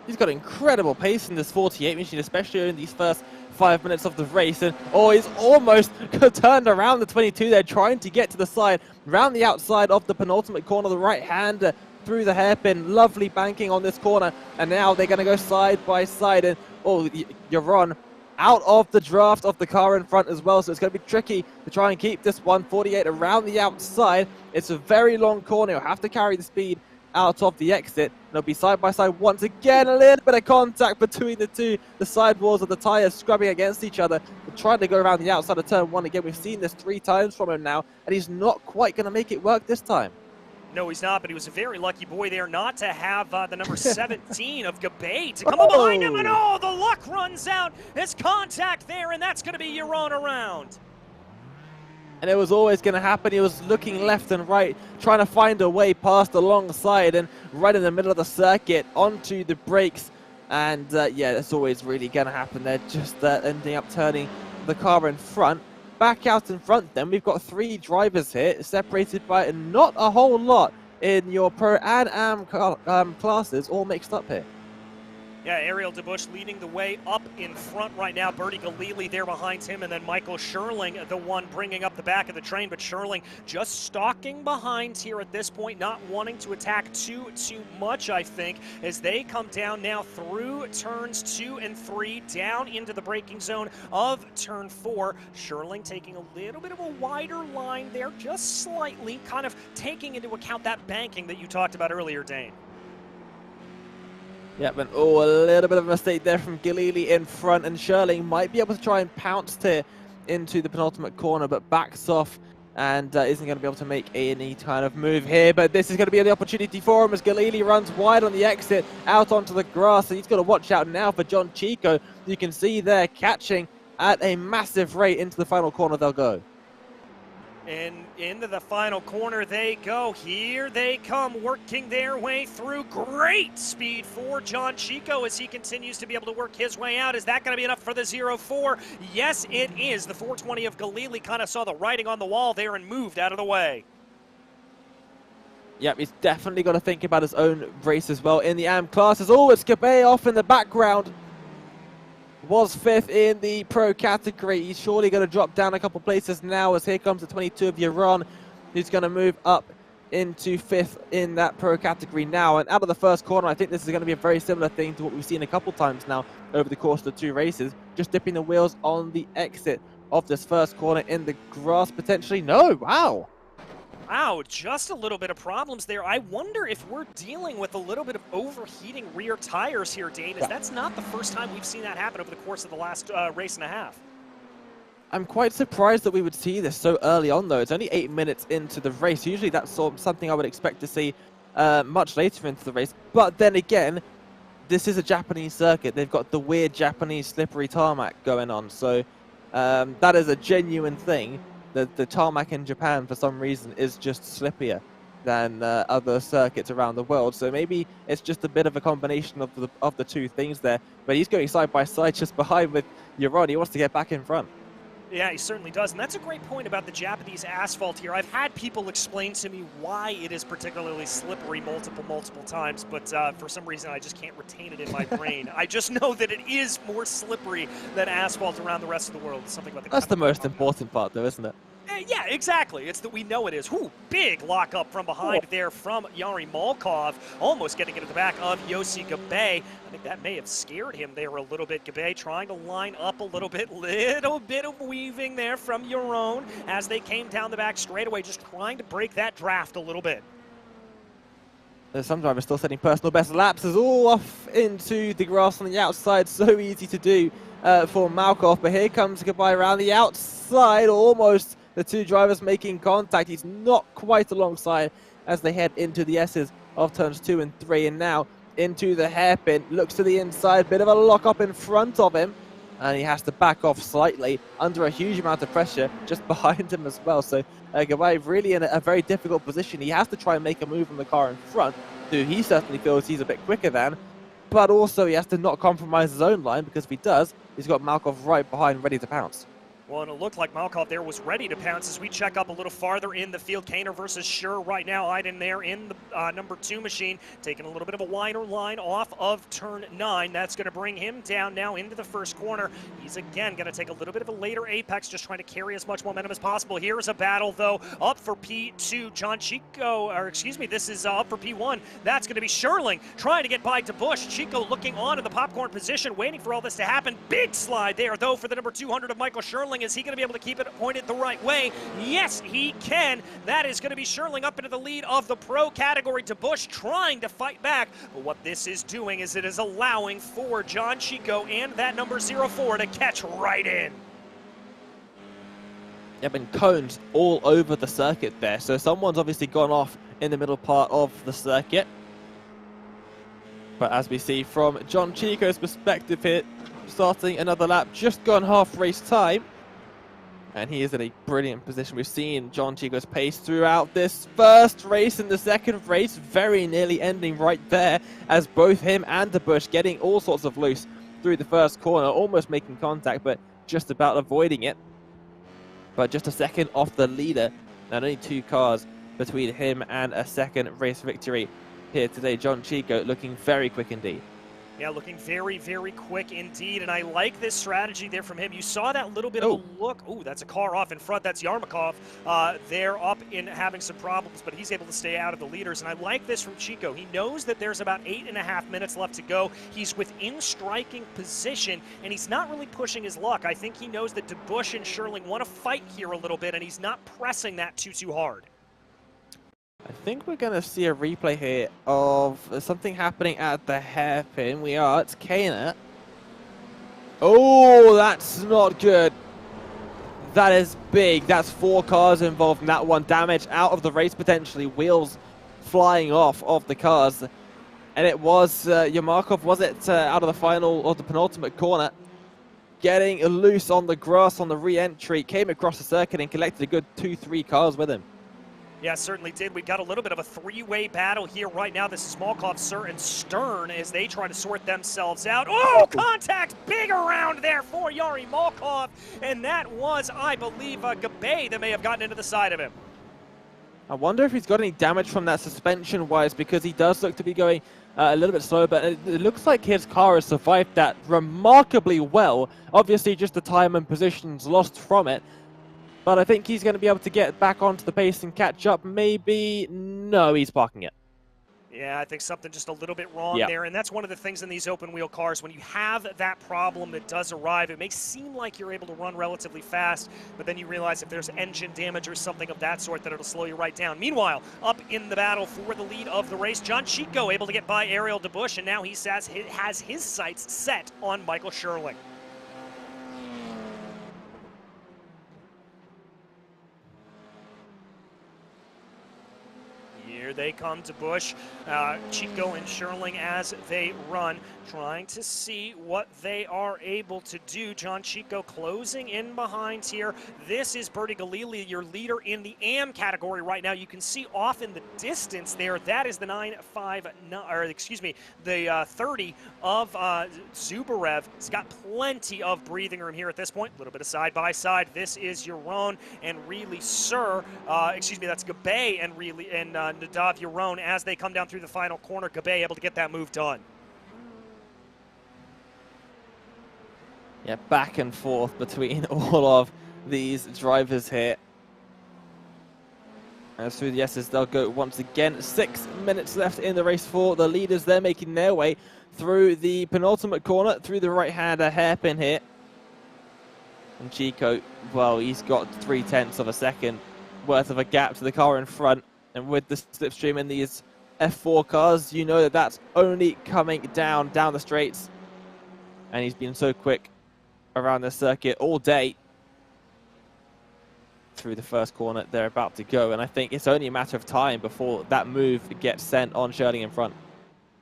He's got incredible pace in this 48 machine, especially in these first 5 minutes of the race. And he's almost turned around the 22 there, trying to get to the side, around the outside of the penultimate corner, the right hand through the hairpin. Lovely banking on this corner, and now they're going to go side by side. And Yaron out of the draft of the car in front as well, so it's going to be tricky to try and keep this 148 around the outside. It's a very long corner. You'll have to carry the speed out of the exit. They'll be side by side once again. A little bit of contact between the two. The sidewalls of the tires scrubbing against each other. They're trying to go around the outside of turn 1 again. We've seen this 3 times from him now, and he's not quite going to make it work this time. No, he's not, but he was a very lucky boy there not to have the number 17 of Gabe to come up behind him, and the luck runs out. There's contact there, and that's going to be Yaron around. And it was always going to happen. He was looking left and right, trying to find a way past alongside and right in the middle of the circuit onto the brakes. And yeah, that's always really going to happen. They're just ending up turning the car in front. Back out in front then, we've got 3 drivers here, separated by not a whole lot in your Pro and Am classes, all mixed up here. Yeah, Ariel DeBush leading the way up in front right now. Bertie Galili there behind him, and then Michael Scherling, the one bringing up the back of the train. But Scherling just stalking behind here at this point, not wanting to attack too much, I think, as they come down now through turns 2 and 3, down into the braking zone of turn 4. Scherling taking a little bit of a wider line there, just slightly, kind of taking into account that banking that you talked about earlier, Dane. Yep, and oh, a little bit of a mistake there from Galili in front, and Sherling might be able to try and pounce into the penultimate corner, but backs off and isn't going to be able to make any kind of move here. But this is going to be the opportunity for him as Galili runs wide on the exit out onto the grass, and he's got to watch out now for John Chico. You can see there catching at a massive rate into the final corner they'll go. And into the final corner they go. Here they come, working their way through. Great speed for John Chico as he continues to be able to work his way out. Is that going to be enough for the 0-4? Yes, it is. The 420 of Galili kind of saw the writing on the wall there and moved out of the way. Yep, he's definitely got to think about his own race as well in the AM classes. Oh, it's Gabe off in the background. Was 5th in the pro category. He's surely going to drop down a couple places now as here comes the 22 of Yaron, who's going to move up into 5th in that pro category now. And out of the first corner, I think this is going to be a very similar thing to what we've seen a couple times now over the course of the 2 races. Just dipping the wheels on the exit of this first corner in the grass potentially. No, wow. Wow, just a little bit of problems there. I wonder if we're dealing with a little bit of overheating rear tires here, Dane, as that's not the first time we've seen that happen over the course of the last race and a half. I'm quite surprised that we would see this so early on, though. It's only 8 minutes into the race. Usually that's something I would expect to see much later into the race. But then again, this is a Japanese circuit. They've got the weird Japanese slippery tarmac going on. So that is a genuine thing. The tarmac in Japan, for some reason, is just slippier than other circuits around the world. So maybe it's just a bit of a combination of the 2 things there. But he's going side by side just behind with Yaron. He wants to get back in front. Yeah, he certainly does. And that's a great point about the Japanese asphalt here. I've had people explain to me why it is particularly slippery multiple times, but for some reason I just can't retain it in my brain. I just know that it is more slippery than asphalt around the rest of the world. Something about That's the most important part, though, isn't it? Yeah, exactly. It's that we know it is. Whoo, big lockup from behind there from Yari Malkov, almost getting into the back of Yossi Gabe. I think that may have scared him there a little bit. Gabe trying to line up a little bit of weaving there from Yaron as they came down the back straightaway, just trying to break that draft a little bit. There's some drivers still setting personal best laps as all off into the grass on the outside. So easy to do for Malkov, but here comes Gabe around the outside, almost. The 2 drivers making contact. He's not quite alongside as they head into the S's of turns 2 and 3. And now into the hairpin. Looks to the inside. Bit of a lock up in front of him. And he has to back off slightly under a huge amount of pressure just behind him as well. So Gabe really in a very difficult position. He has to try and make a move on the car in front, who he certainly feels he's a bit quicker than. But also he has to not compromise his own line, because if he does, he's got Malkov right behind ready to pounce. Well, and it looked like Malkov there was ready to pounce as we check up a little farther in the field. Kaner versus Schur right now. Iden there in the number 2 machine, taking a little bit of a wider line off of turn 9. That's going to bring him down now into the first corner. He's again going to take a little bit of a later apex, just trying to carry as much momentum as possible. Here's a battle, though, up for P2. John Chico, or excuse me, this is up for P1. That's going to be Sherling trying to get by to Bush. Chico looking on in the popcorn position, waiting for all this to happen. Big slide there, though, for the number 200 of Michael Sherling. Is he going to be able to keep it pointed the right way? Yes, he can. That is going to be Sherling up into the lead of the pro category. to Bush trying to fight back. But what this is doing is it is allowing for John Chico and that number 04 to catch right in. There have been cones all over the circuit there, so someone's obviously gone off in the middle part of the circuit. But as we see from John Chico's perspective here, starting another lap, just gone half race time. And he is in a brilliant position. We've seen John Chico's pace throughout this first race and the second race, very nearly ending right there, as both him and the Bush getting all sorts of loose through the first corner, almost making contact, but just about avoiding it. But just a second off the leader, and only 2 cars between him and a second race victory here today. John Chico looking very quick indeed. Yeah, looking very, very quick indeed, and I like this strategy there from him. You saw that little bit of a look. Oh, that's a car off in front. That's Yarmakov. They're up in having some problems, but he's able to stay out of the leaders, and I like this from Chico. He knows that there's about 8.5 minutes left to go. He's within striking position, and he's not really pushing his luck. I think he knows that DeBush and Sherling want to fight here a little bit, and he's not pressing that too hard. I think we're going to see a replay here of something happening at the hairpin. We are. It's Kana. Oh, that's not good. That is big. That's 4 cars involved in that one. Damage out of the race potentially. Wheels flying off of the cars. And it was Yamarkov, was it, out of the final or the penultimate corner. Getting loose on the grass on the re-entry. Came across the circuit and collected a good 2-3 cars with him. Yeah, certainly did. We've got a little bit of a 3-way battle here right now. This is Smolkov, Sir, and Stern as they try to sort themselves out. Oh, contact! Big around there for Yari Malkov. And that was, I believe, Gabe that may have gotten into the side of him. I wonder if he's got any damage from that suspension-wise, because he does look to be going a little bit slow, but it looks like his car has survived that remarkably well. Obviously, just the time and positions lost from it. But I think he's going to be able to get back onto the pace and catch up. Maybe, no, he's parking it. Yeah, I think something just a little bit wrong there, and that's one of the things in these open-wheel cars. When you have that problem that does arrive, it may seem like you're able to run relatively fast, but then you realize if there's engine damage or something of that sort, that it'll slow you right down. Meanwhile, up in the battle for the lead of the race, John Chico able to get by Ariel DeBush, and now he has his sights set on Michael Scherling. Here they come to Bush, Chico and Scherling as they run, trying to see what they are able to do. John Chico closing in behind here. This is Bertie Galili, your leader in the AM category right now. You can see off in the distance there, that is the 30 of Zubarev. He's got plenty of breathing room here at this point. A little bit of side-by-side. This is Yaron and really Sir, that's Gabe and really Nadav Yaron as they come down through the final corner. Gabe able to get that move done. Yeah, back and forth between all of these drivers here. As through the S's, they'll go once again. 6 minutes left in the race for the leaders. They're making their way through the penultimate corner, through the right-hand hairpin here. And Chico, well, he's got 0.3 of a second worth of a gap to the car in front. And with the slipstream in these F4 cars, you know that that's only coming down the straights. And he's been so quick around the circuit all day. Through the first corner, they're about to go. And I think it's only a matter of time before that move gets sent on Scherling in front.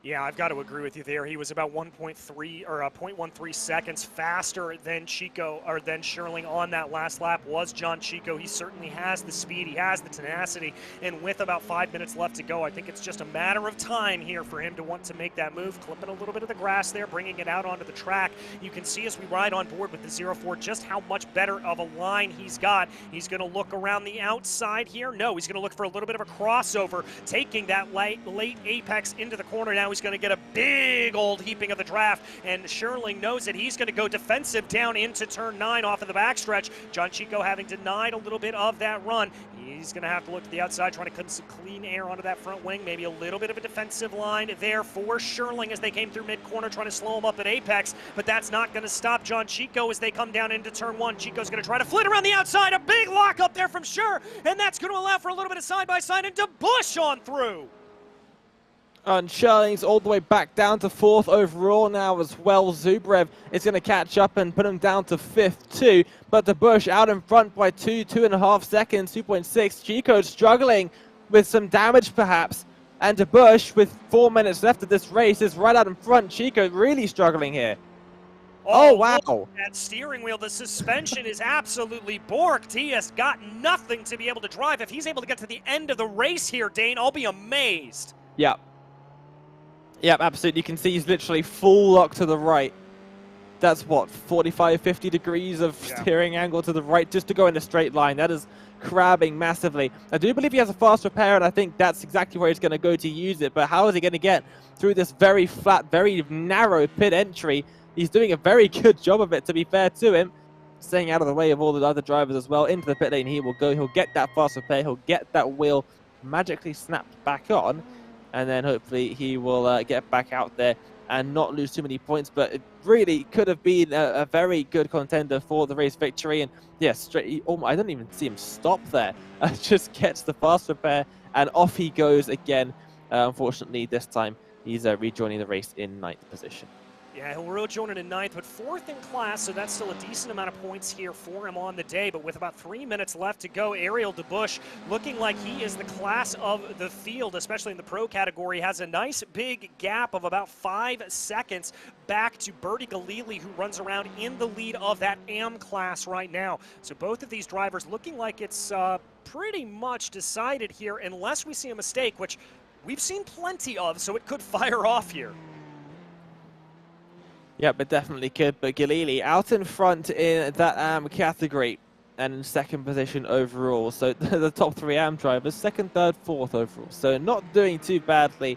Yeah, I've got to agree with you there. He was about 1.3 or 0.13 seconds faster than Chico or than Scherling on that last lap was John Chico. He certainly has the speed, he has the tenacity, and with about 5 minutes left to go, I think it's just a matter of time here for him to want to make that move, clipping a little bit of the grass there, bringing it out onto the track. You can see as we ride on board with the 04 just how much better of a line he's got. He's going to look around the outside here. No, he's going to look for a little bit of a crossover, taking that late apex into the corner now. He's going to get a big old heaping of the draft, and Scherling knows that he's going to go defensive down into turn 9 off of the backstretch. John Chico having denied a little bit of that run. He's going to have to look to the outside, trying to cut some clean air onto that front wing. Maybe a little bit of a defensive line there for Scherling as they came through mid-corner, trying to slow him up at apex, but that's not going to stop John Chico as they come down into turn 1. Chico's going to try to flit around the outside. A big lock up there from Scher, and that's going to allow for a little bit of side-by-side and DeBush on through. And Scherling's all the way back down to 4th overall now as well. Zubrev is going to catch up and put him down to 5th too. But DeBush out in front by 2.5 seconds, 2.6. Chico struggling with some damage perhaps. And DeBush, with 4 minutes left of this race, is right out in front. Chico really struggling here. Oh, wow. That steering wheel, the suspension is absolutely borked. He has got nothing to be able to drive. If he's able to get to the end of the race here, Dane, I'll be amazed. Yeah. Yep, absolutely. You can see he's literally full lock to the right. That's what, 45, 50 degrees of steering angle to the right just to go in a straight line. That is crabbing massively. I do believe he has a fast repair, and I think that's exactly where he's going to go to use it. But how is he going to get through this very flat, very narrow pit entry? He's doing a very good job of it, to be fair to him. Staying out of the way of all the other drivers as well. Into the pit lane he will go. He'll get that fast repair. He'll get that wheel magically snapped back on. And then hopefully he will get back out there and not lose too many points, but it really could have been a very good contender for the race victory. And yes, straight, I don't even see him stop there. Just gets the fast repair, and off he goes again. Unfortunately, this time he's rejoining the race in 9th position. Yeah, he'll rejoin it in 9th, but 4th in class, so that's still a decent amount of points here for him on the day. But with about 3 minutes left to go, Ariel DeBush looking like he is the class of the field, especially in the pro category, has a nice big gap of about 5 seconds back to Bertie Galili, who runs around in the lead of that AM class right now. So both of these drivers looking like it's pretty much decided here, unless we see a mistake, which we've seen plenty of, so it could fire off here. Yeah, but definitely could. But Galili out in front in that category and in 2nd position overall. So the top 3 AM drivers, 2nd, 3rd, 4th overall. So not doing too badly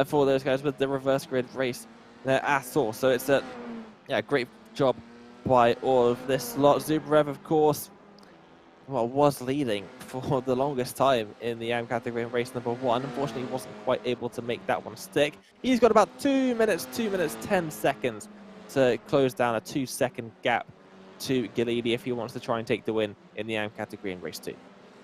for those guys with the reverse grid race at all. So it's a great job by all of this lot. Zubrev, of course, well, was leading for the longest time in the AM category in race number 1. Unfortunately, he wasn't quite able to make that one stick. He's got about 2 minutes 10 seconds to close down a 2-second gap to Galili if he wants to try and take the win in the AM category in race 2.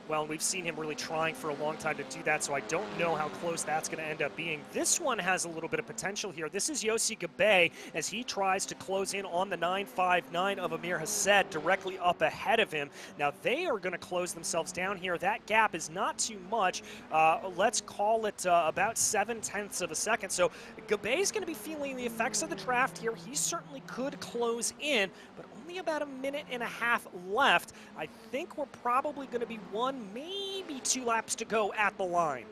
Well, we've seen him really trying for a long time to do that, so I don't know how close that's going to end up being. This one has a little bit of potential here. This is Yossi Gabe as he tries to close in on the 959 of Amir Hassed directly up ahead of him. Now, they are going to close themselves down here. That gap is not too much. Let's call it about 0.7 of a second. So Gabe is going to be feeling the effects of the draft here. He certainly could close in, but only about 1.5 minutes left. I think we're probably going to be 1, maybe 2 laps to go at the line.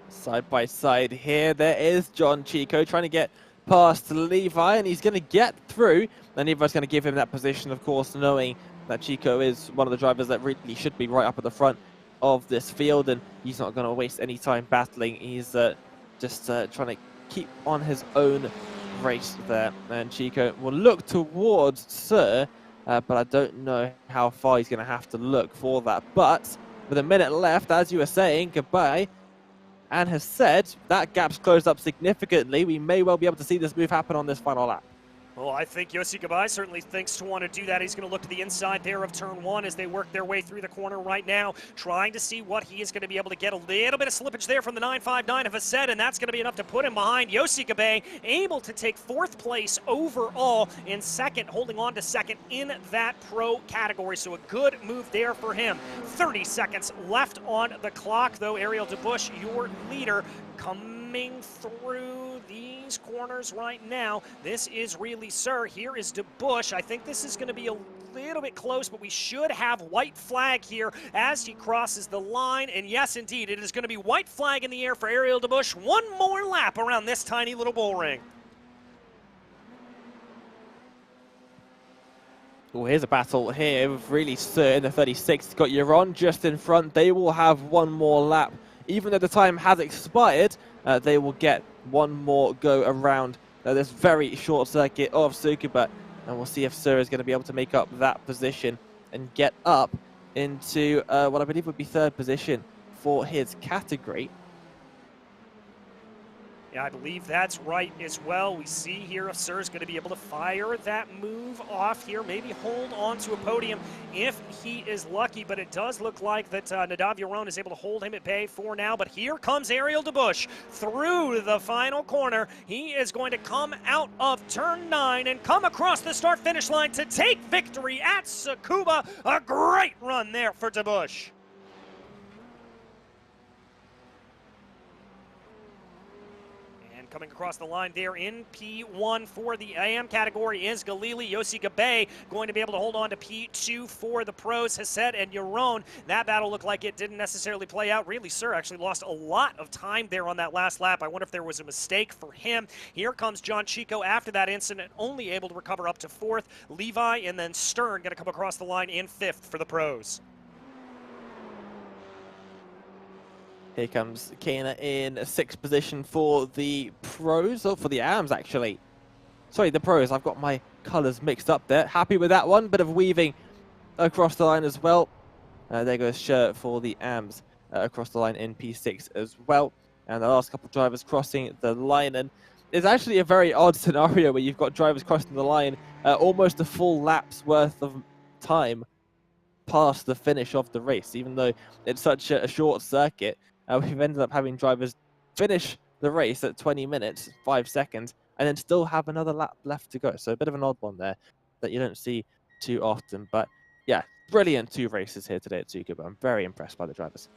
Side by side here, there is John Chico trying to get past Levi, and he's going to get through. And Levi's going to give him that position, of course, knowing that Chico is one of the drivers that really should be right up at the front of this field, and he's not going to waste any time battling. He's just trying to keep on his own race there, and Chico will look towards Sir, but I don't know how far he's going to have to look for that. But with 1 minute left, as you were saying, goodbye, and has said that gap's closed up significantly. We may well be able to see this move happen on this final lap. Well, I think Yossi Gabai certainly thinks to want to do that. He's going to look to the inside there of turn 1 as they work their way through the corner right now, trying to see what he is going to be able to get. A little bit of slippage there from the 959 of Hassed, and that's going to be enough to put him behind. Yossi Gabai able to take 4th place overall in 2nd, holding on to 2nd in that pro category. So a good move there for him. 30 seconds left on the clock, though. Ariel DeBush, your leader, coming through these corners right now. This is really Sir. Here is DeBush. I think this is going to be a little bit close, but we should have white flag here as he crosses the line. And yes, indeed, it is going to be white flag in the air for Ariel DeBush. One more lap around this tiny little bull ring. Well, here's a battle here with really Sir in the 36. Got Euron just in front. They will have one more lap. Even though the time has expired, they will get one more go around this very short circuit of Tsukuba. And we'll see if Sir is going to be able to make up that position and get up into what I believe would be 3rd position for his category. Yeah, I believe that's right as well. We see here if Sir is going to be able to fire that move off here, maybe hold on to a podium if he is lucky, but it does look like that Nadav Yaron is able to hold him at bay for now. But here comes Ariel DeBush through the final corner. He is going to come out of turn 9 and come across the start-finish line to take victory at Tsukuba. A great run there for DeBush. Coming across the line there in P1 for the AM category is Galili. Yossi Gabe going to be able to hold on to P2 for the pros. Hassed and Yaron. That battle looked like it didn't necessarily play out. Really, Sir actually lost a lot of time there on that last lap. I wonder if there was a mistake for him. Here comes John Chico after that incident, only able to recover up to 4th. Levi and then Stern going to come across the line in 5th for the pros. Here comes Kana in 6th position for the pros, or for the AMs actually. Sorry, the pros, I've got my colours mixed up there. Happy with that one, bit of weaving across the line as well. There goes Shirt for the AMs across the line in P6 as well. And the last couple of drivers crossing the line. And it's actually a very odd scenario where you've got drivers crossing the line almost a full lap's worth of time past the finish of the race, even though it's such a short circuit. We've ended up having drivers finish the race at 20 minutes, 5 seconds, and then still have another lap left to go. So a bit of an odd one there that you don't see too often. But yeah, brilliant 2 races here today at Tsukuba. I'm very impressed by the drivers.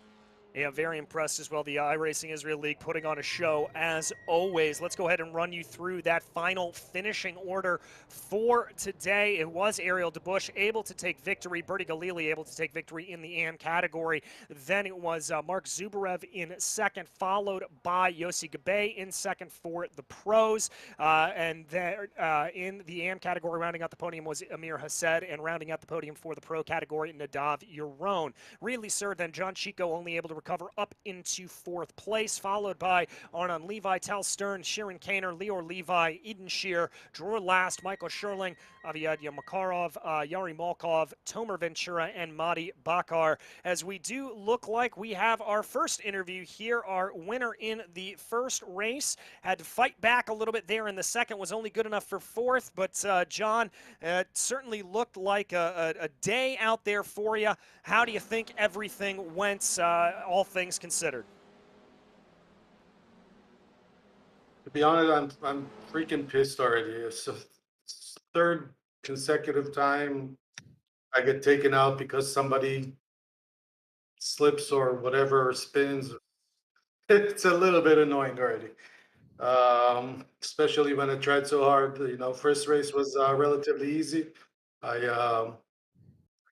Yeah, very impressed as well. The iRacing Israel League putting on a show as always. Let's go ahead and run you through that final finishing order for today. It was Ariel DeBush able to take victory, Bertie Galili able to take victory in the AM category. Then it was Mark Zubarev in second, followed by Yossi Gabe in second for the pros. And then in the AM category, rounding out the podium was Amir Hased, and rounding out the podium for the pro category, Nadav Yaron. Really, sir, then John Chico only able to recover up into 4th place, followed by Arnon Levi, Tal Stern, Sharon Kaner, Leor Levi, Eden Shear, Dror Last, Michael Sherling, Aviadya Makarov, Yari Malkov, Tomer Ventura, and Madi Bakar. As we do look like we have our first interview here, our winner in the first race had to fight back a little bit there in the second, was only good enough for 4th, but John, it certainly looked like a day out there for you. How do you think everything went, all things considered? To be honest, I'm freaking pissed already. It's the 3rd consecutive time I get taken out because somebody slips or whatever, or spins. It's a little bit annoying already. Especially when I tried so hard. First race was relatively easy. I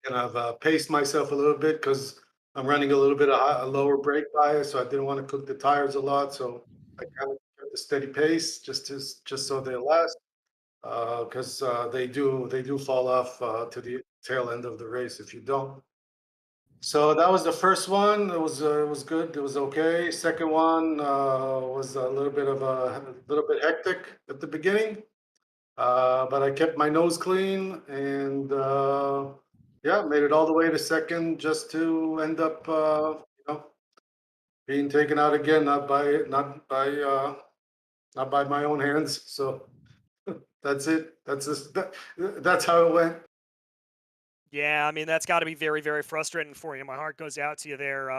kind of paced myself a little bit because I'm running a little bit of a lower brake bias, so I didn't want to cook the tires a lot. So I kind of kept a steady pace just so they last, because they do fall off to the tail end of the race if you don't. So that was the first one. It was good. It was okay. Second one was a little bit hectic at the beginning, but I kept my nose clean and yeah, made it all the way to second, just to end up being taken out again, not by my own hands. So that's it. That's how it went. Yeah, I mean, that's got to be very, very frustrating for you. My heart goes out to you there.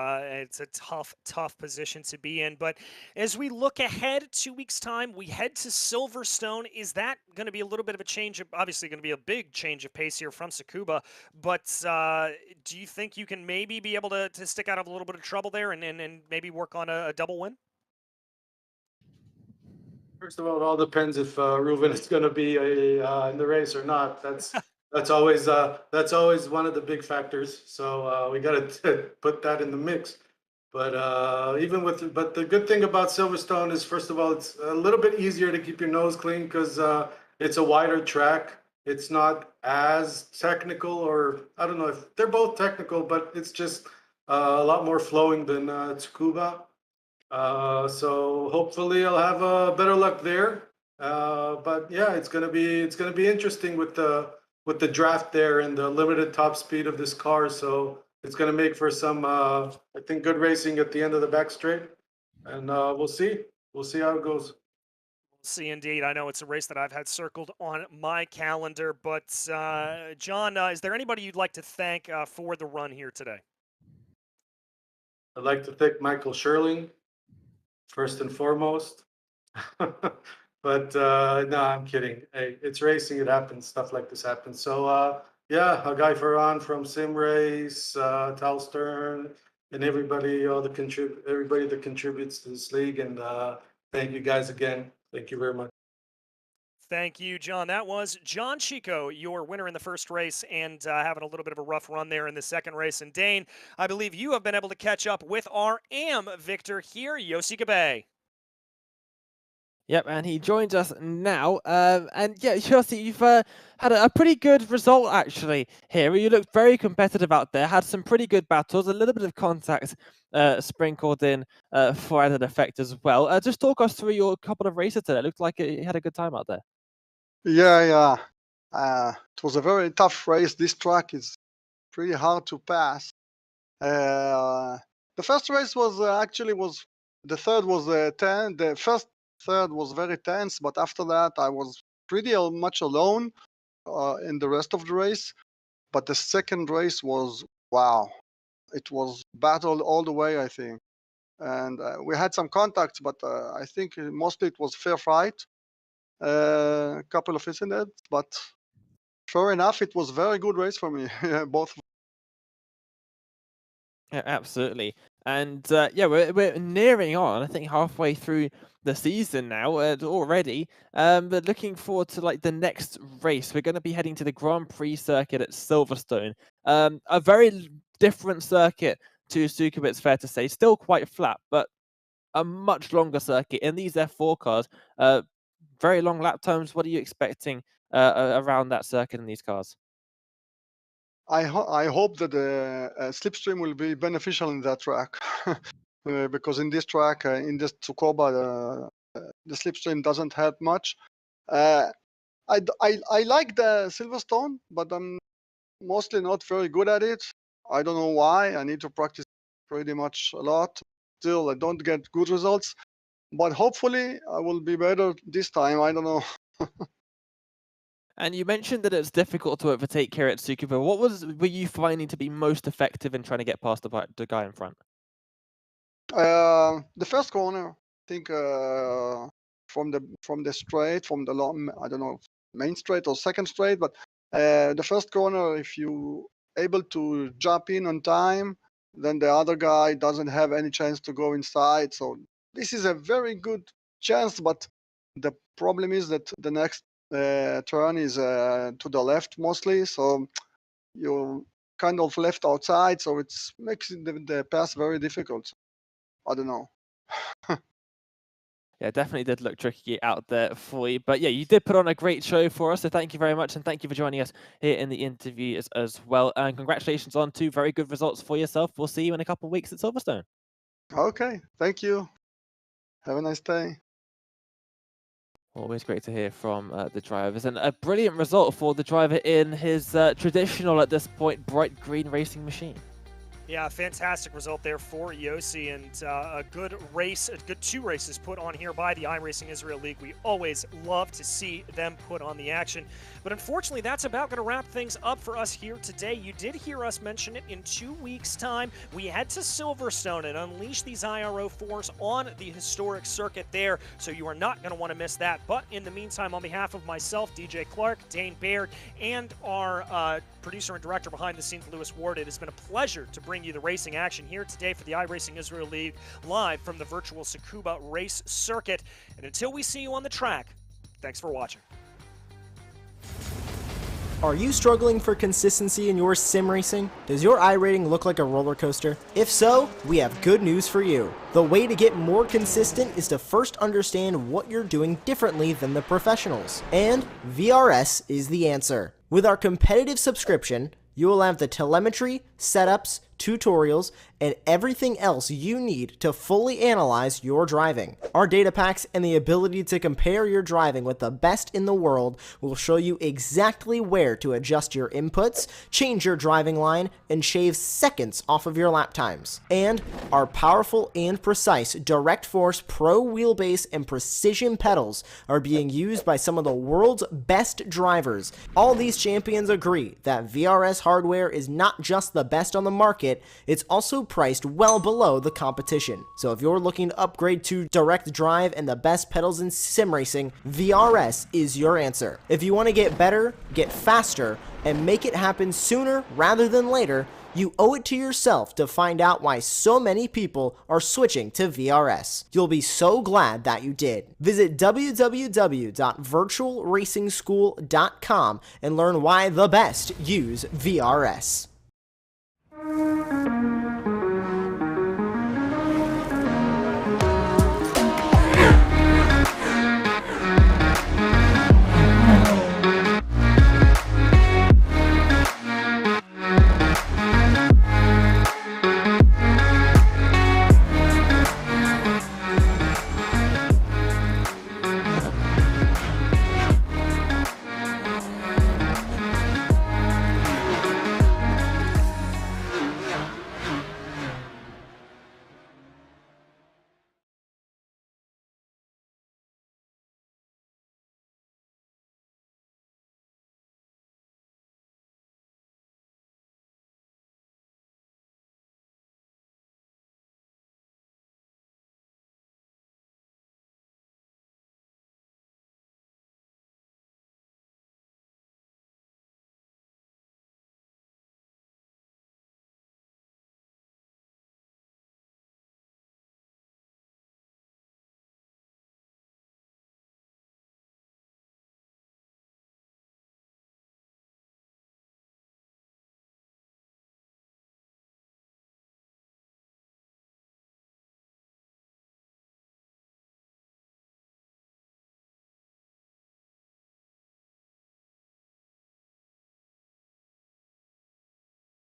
It's a tough, tough position to be in. But as we look ahead, 2 weeks' time, we head to Silverstone. Is that going to be a little bit of a change? Obviously, going to be a big change of pace here from Tsukuba. But do you think you can maybe be able to stick out of a little bit of trouble there and maybe work on a double win? First of all, it all depends if Reuven is going to be in the race or not. That's always one of the big factors. So we got to put that in the mix. But but the good thing about Silverstone is, first of all, it's a little bit easier to keep your nose clean because it's a wider track. It's not as technical, or I don't know if they're both technical, but it's just a lot more flowing than Tsukuba. So hopefully I'll have better luck there. But yeah, it's gonna be interesting with the draft there and the limited top speed of this car. So it's gonna make for some I think good racing at the end of the back straight, and we'll see how it goes. See, indeed. I know it's a race that I've had circled on my calendar. But John, is there anybody you'd like to thank for the run here today? I'd like to thank Michael Sherling first and foremost. But no, I'm kidding. Hey, it's racing. It happens. Stuff like this happens. So yeah, a guy Ferran from Sim Race, Tal Stern, and everybody, everybody that contributes to this league. And thank you guys again. Thank you very much. Thank you, John. That was John Chico, your winner in the first race, and having a little bit of a rough run there in the second race. And Dane, I believe you have been able to catch up with our AM victor here, Yossi Gabe. Yep, and he joins us now. And yeah, Yossi, you've had a pretty good result actually here. You looked very competitive out there, had some pretty good battles, a little bit of contact sprinkled in for added effect as well. Just talk us through your couple of races today. It looked like you had a good time out there. Yeah. It was a very tough race. This track is pretty hard to pass. The first race was actually was the third was 10. The first third was very tense, but after that I was pretty much alone in the rest of the race. But the second race was wow. It was battle all the way, I think. And we had some contacts, but I think mostly it was fair fight. A couple of incidents, but sure enough, it was very good race for me. Both. Yeah, absolutely. And yeah, we're nearing on, I think, halfway through the season now already. But looking forward to like the next race. We're going to be heading to the Grand Prix circuit at Silverstone. A very different circuit to Tsukuba, it's fair to say. Still quite flat, but a much longer circuit. In these F4 cars, very long lap times. What are you expecting around that circuit in these cars? I hope that the slipstream will be beneficial in that track, because in this track, in this Tsukuba, the slipstream doesn't have much. I like the Silverstone, but I'm mostly not very good at it. I don't know why. I need to practice pretty much a lot. Still, I don't get good results, but hopefully I will be better this time. I don't know. And you mentioned that it's difficult to overtake here at Tsukuba. What were you finding to be most effective in trying to get past the guy in front? The first corner, I think, from the straight, from the long, I don't know, main straight or second straight, but the first corner, if you able to jump in on time, then the other guy doesn't have any chance to go inside. So this is a very good chance, but the problem is that the next turn is to the left mostly, so you kind of left outside, so it makes the pass very difficult. I don't know. Yeah, definitely did look tricky out there for you. But yeah, you did put on a great show for us. So thank you very much. And thank you for joining us here in the interview as well. And congratulations on 2 very good results for yourself. We'll see you in a couple of weeks at Silverstone. Okay, thank you. Have a nice day. Always great to hear from the drivers. And a brilliant result for the driver in his traditional, at this point, bright green racing machine. Yeah, fantastic result there for Yossi, and a good race, a good 2 races put on here by the iRacing Israel League. We always love to see them put on the action. But unfortunately, that's about going to wrap things up for us here today. You did hear us mention it. In 2 weeks' time, we head to Silverstone and unleash these IRO4s on the historic circuit there, so you are not going to want to miss that. But in the meantime, on behalf of myself, DJ Clark, Dane Baird, and our producer and director behind the scenes, Lewis Ward, it has been a pleasure to bring you the racing action here today for the iRacing Israel League, live from the virtual Tsukuba race circuit. And until we see you on the track, thanks for watching. Are you struggling for consistency in your sim racing? Does your iRating look like a roller coaster? If so, we have good news for you. The way to get more consistent is to first understand what you're doing differently than the professionals. And VRS is the answer. With our competitive subscription, you will have the telemetry, setups, tutorials, and everything else you need to fully analyze your driving. Our data packs and the ability to compare your driving with the best in the world will show you exactly where to adjust your inputs, change your driving line, and shave seconds off of your lap times. And our powerful and precise Direct Force Pro wheelbase and precision pedals are being used by some of the world's best drivers. All these champions agree that VRS hardware is not just the best on the market, it's also priced well below the competition. So if you're looking to upgrade to direct drive and the best pedals in sim racing, VRS is your answer. If you want to get better, get faster, and make it happen sooner rather than later, you owe it to yourself to find out why so many people are switching to VRS. You'll be so glad that you did. Visit www.virtualracingschool.com and learn why the best use VRS.